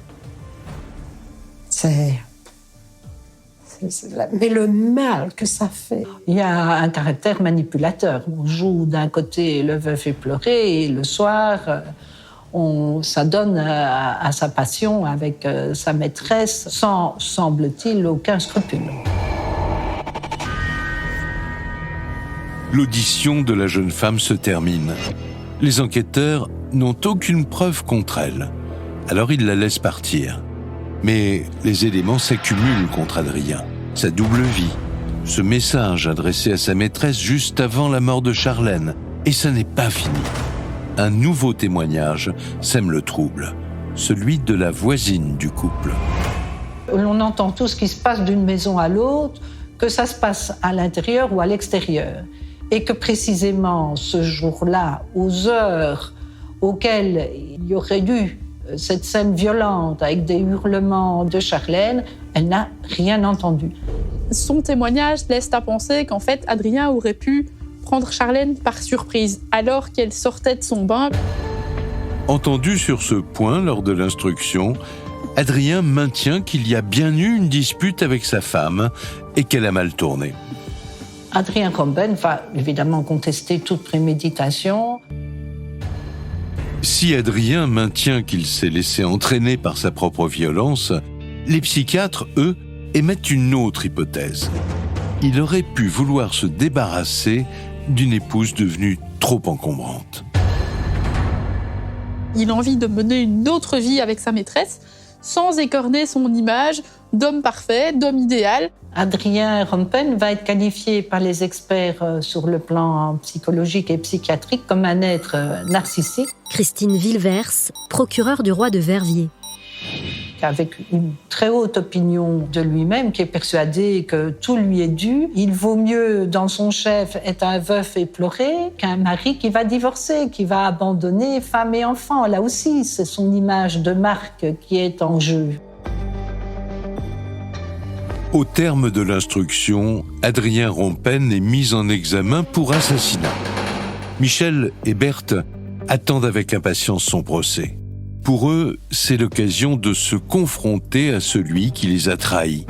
S6: Mais le mal que ça fait.
S4: Il y a un caractère manipulateur. On joue d'un côté le veuf éploré et le soir, on s'adonne à sa passion avec sa maîtresse sans, semble-t-il, aucun scrupule.
S1: L'audition de la jeune femme se termine. Les enquêteurs n'ont aucune preuve contre elle. Alors ils la laissent partir. Mais les éléments s'accumulent contre Adrien. Sa double vie, ce message adressé à sa maîtresse juste avant la mort de Charlène. Et ça n'est pas fini. Un nouveau témoignage sème le trouble, celui de la voisine du couple.
S4: On entend tout ce qui se passe d'une maison à l'autre, que ça se passe à l'intérieur ou à l'extérieur. Et que précisément ce jour-là, aux heures auxquelles il y aurait eu cette scène violente avec des hurlements de Charlène, elle n'a rien entendu.
S2: Son témoignage laisse à penser qu'en fait, Adrien aurait pu prendre Charlène par surprise, alors qu'elle sortait de son bain.
S1: Entendu sur ce point lors de l'instruction, Adrien maintient qu'il y a bien eu une dispute avec sa femme et qu'elle a mal tourné.
S4: Adrien Rompen va évidemment contester toute préméditation.
S1: Si Adrien maintient qu'il s'est laissé entraîner par sa propre violence, les psychiatres, eux, émettent une autre hypothèse. Il aurait pu vouloir se débarrasser d'une épouse devenue trop encombrante.
S2: Il a envie de mener une autre vie avec sa maîtresse, sans écorner son image d'homme parfait, d'homme idéal.
S4: Adrien Rompen va être qualifié par les experts sur le plan psychologique et psychiatrique comme un être narcissique.
S3: Christine Villevers, procureure du roi de Verviers.
S4: Avec une très haute opinion de lui-même, qui est persuadé que tout lui est dû. Il vaut mieux, dans son chef, être un veuf éploré qu'un mari qui va divorcer, qui va abandonner femme et enfants. Là aussi, c'est son image de marque qui est en jeu.
S1: Au terme de l'instruction, Adrien Rompen est mis en examen pour assassinat. Michel et Berthe attendent avec impatience son procès. Pour eux, c'est l'occasion de se confronter à celui qui les a trahis.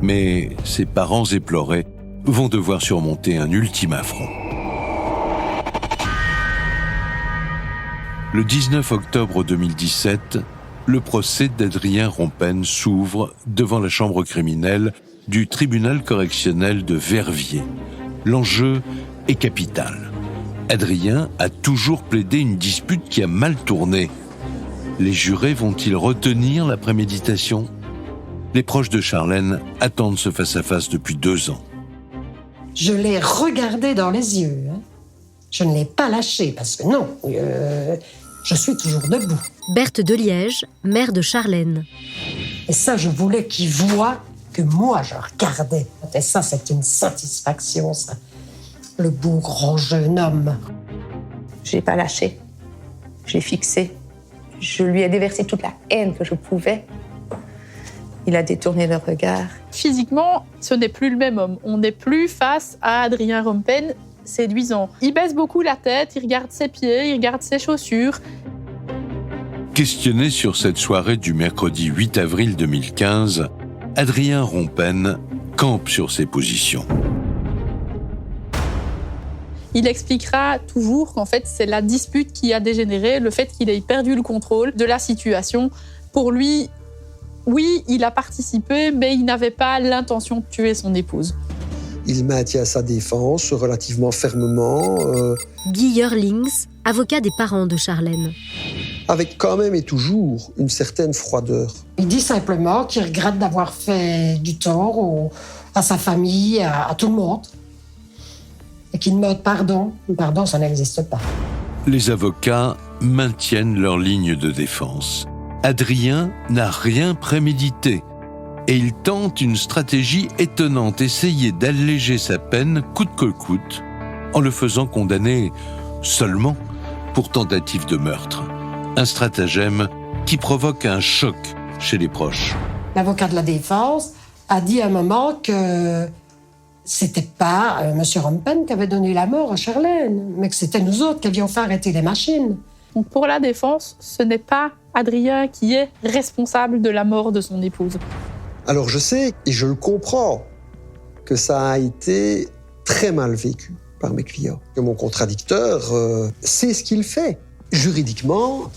S1: Mais ses parents éplorés vont devoir surmonter un ultime affront. Le 19 octobre 2017, le procès d'Adrien Rompen s'ouvre devant la chambre criminelle du tribunal correctionnel de Verviers. L'enjeu est capital. Adrien a toujours plaidé une dispute qui a mal tourné. Les jurés vont-ils retenir la préméditation ? Les proches de Charlène attendent ce face-à-face depuis 2 ans.
S6: Je l'ai regardé dans les yeux. Je ne l'ai pas lâché parce que non, je suis toujours debout.
S3: Berthe de Liège, mère de Charlène.
S6: Et ça, je voulais qu'il voie que moi, je regardais. Et ça, c'est une satisfaction, ça. Le beau grand jeune homme.
S10: Je l'ai pas lâché. Je l'ai fixé. Je lui ai déversé toute la haine que je pouvais. Il a détourné le regard.
S2: Physiquement, ce n'est plus le même homme. On n'est plus face à Adrien Rompen séduisant. Il baisse beaucoup la tête, il regarde ses pieds, il regarde ses chaussures.
S1: Questionné sur cette soirée du mercredi 8 avril 2015, Adrien Rompen campe sur ses positions.
S2: Il expliquera toujours qu'en fait, c'est la dispute qui a dégénéré, le fait qu'il ait perdu le contrôle de la situation. Pour lui, oui, il a participé, mais il n'avait pas l'intention de tuer son épouse.
S8: Il maintient sa défense relativement fermement.
S3: Guy Yerlings, avocat des parents de Charlène.
S8: Avec quand même et toujours une certaine froideur.
S6: Il dit simplement qu'il regrette d'avoir fait du tort à sa famille, à tout le monde. Et qu'il demande pardon. Pardon, ça n'existe pas.
S1: Les avocats maintiennent leur ligne de défense. Adrien n'a rien prémédité et il tente une stratégie étonnante, essayer d'alléger sa peine coûte que coûte en le faisant condamner seulement pour tentative de meurtre. Un stratagème qui provoque un choc chez les proches.
S6: L'avocat de la défense a dit à un moment que c'était pas M. Rompen qui avait donné la mort à Charlène, mais que c'était nous autres qui avions fait arrêter les machines.
S2: Donc pour la défense, ce n'est pas Adrien qui est responsable de la mort de son épouse.
S8: Alors je sais, et je le comprends, que ça a été très mal vécu par mes clients. Que mon contradicteur sait ce qu'il fait. Juridiquement,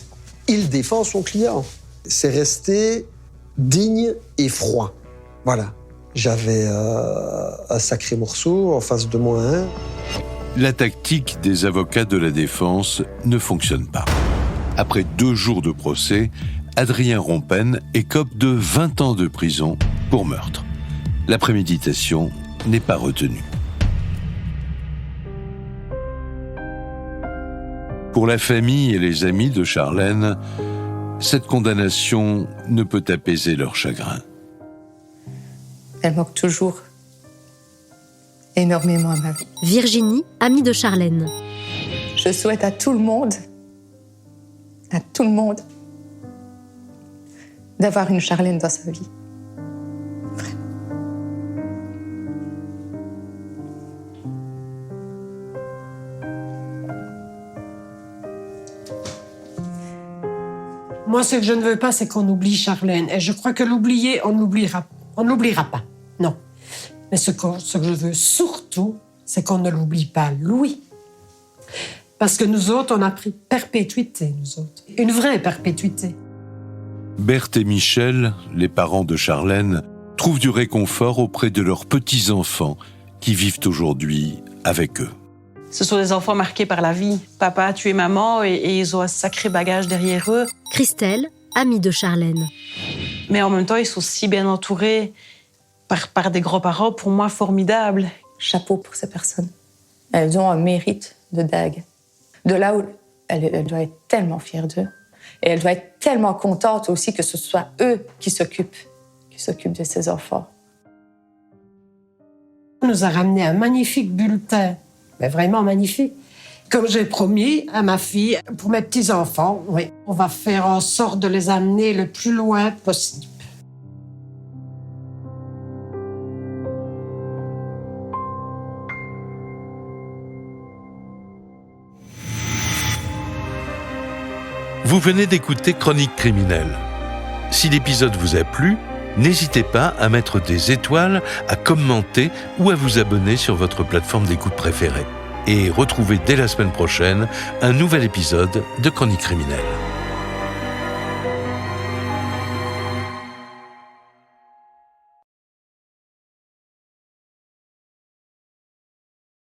S8: il défend son client. C'est resté digne et froid. Voilà. J'avais un sacré morceau en face de moi.
S1: La tactique des avocats de la défense ne fonctionne pas. Après 2 jours de procès, Adrien Rompen écope de 20 ans de prison pour meurtre. La préméditation n'est pas retenue. Pour la famille et les amis de Charlène, cette condamnation ne peut apaiser leur chagrin.
S10: Elle manque toujours énormément à ma vie.
S3: Virginie, amie de Charlène.
S10: Je souhaite à tout le monde, d'avoir une Charlène dans sa vie. Vraiment.
S6: Moi, ce que je ne veux pas, c'est qu'on oublie Charlène. Et je crois que l'oublier, on ne l'oubliera pas. Non. Mais ce que je veux surtout, c'est qu'on ne l'oublie pas, Louis. Parce que nous autres, on a pris perpétuité, nous autres. Une vraie perpétuité.
S1: Berthe et Michel, les parents de Charlène, trouvent du réconfort auprès de leurs petits-enfants qui vivent aujourd'hui avec eux.
S5: Ce sont des enfants marqués par la vie. Papa a tué maman et ils ont un sacré bagage derrière eux.
S3: Christelle, amie de Charlène.
S5: Mais en même temps, ils sont si bien entourés par des grands-parents, pour moi, formidables.
S10: Chapeau pour ces personnes. Elles ont un mérite de dingue. De là où elle doit être tellement fière d'eux. Et elle doit être tellement contente aussi que ce soit eux qui s'occupent de ces enfants.
S6: On nous a ramené un magnifique bulletin, mais vraiment magnifique. Comme j'ai promis à ma fille, pour mes petits-enfants, oui, on va faire en sorte de les amener le plus loin possible.
S1: Vous venez d'écouter Chronique criminelle. Si l'épisode vous a plu, n'hésitez pas à mettre des étoiles, à commenter ou à vous abonner sur votre plateforme d'écoute préférée. Et retrouvez dès la semaine prochaine un nouvel épisode de Chronique criminelle.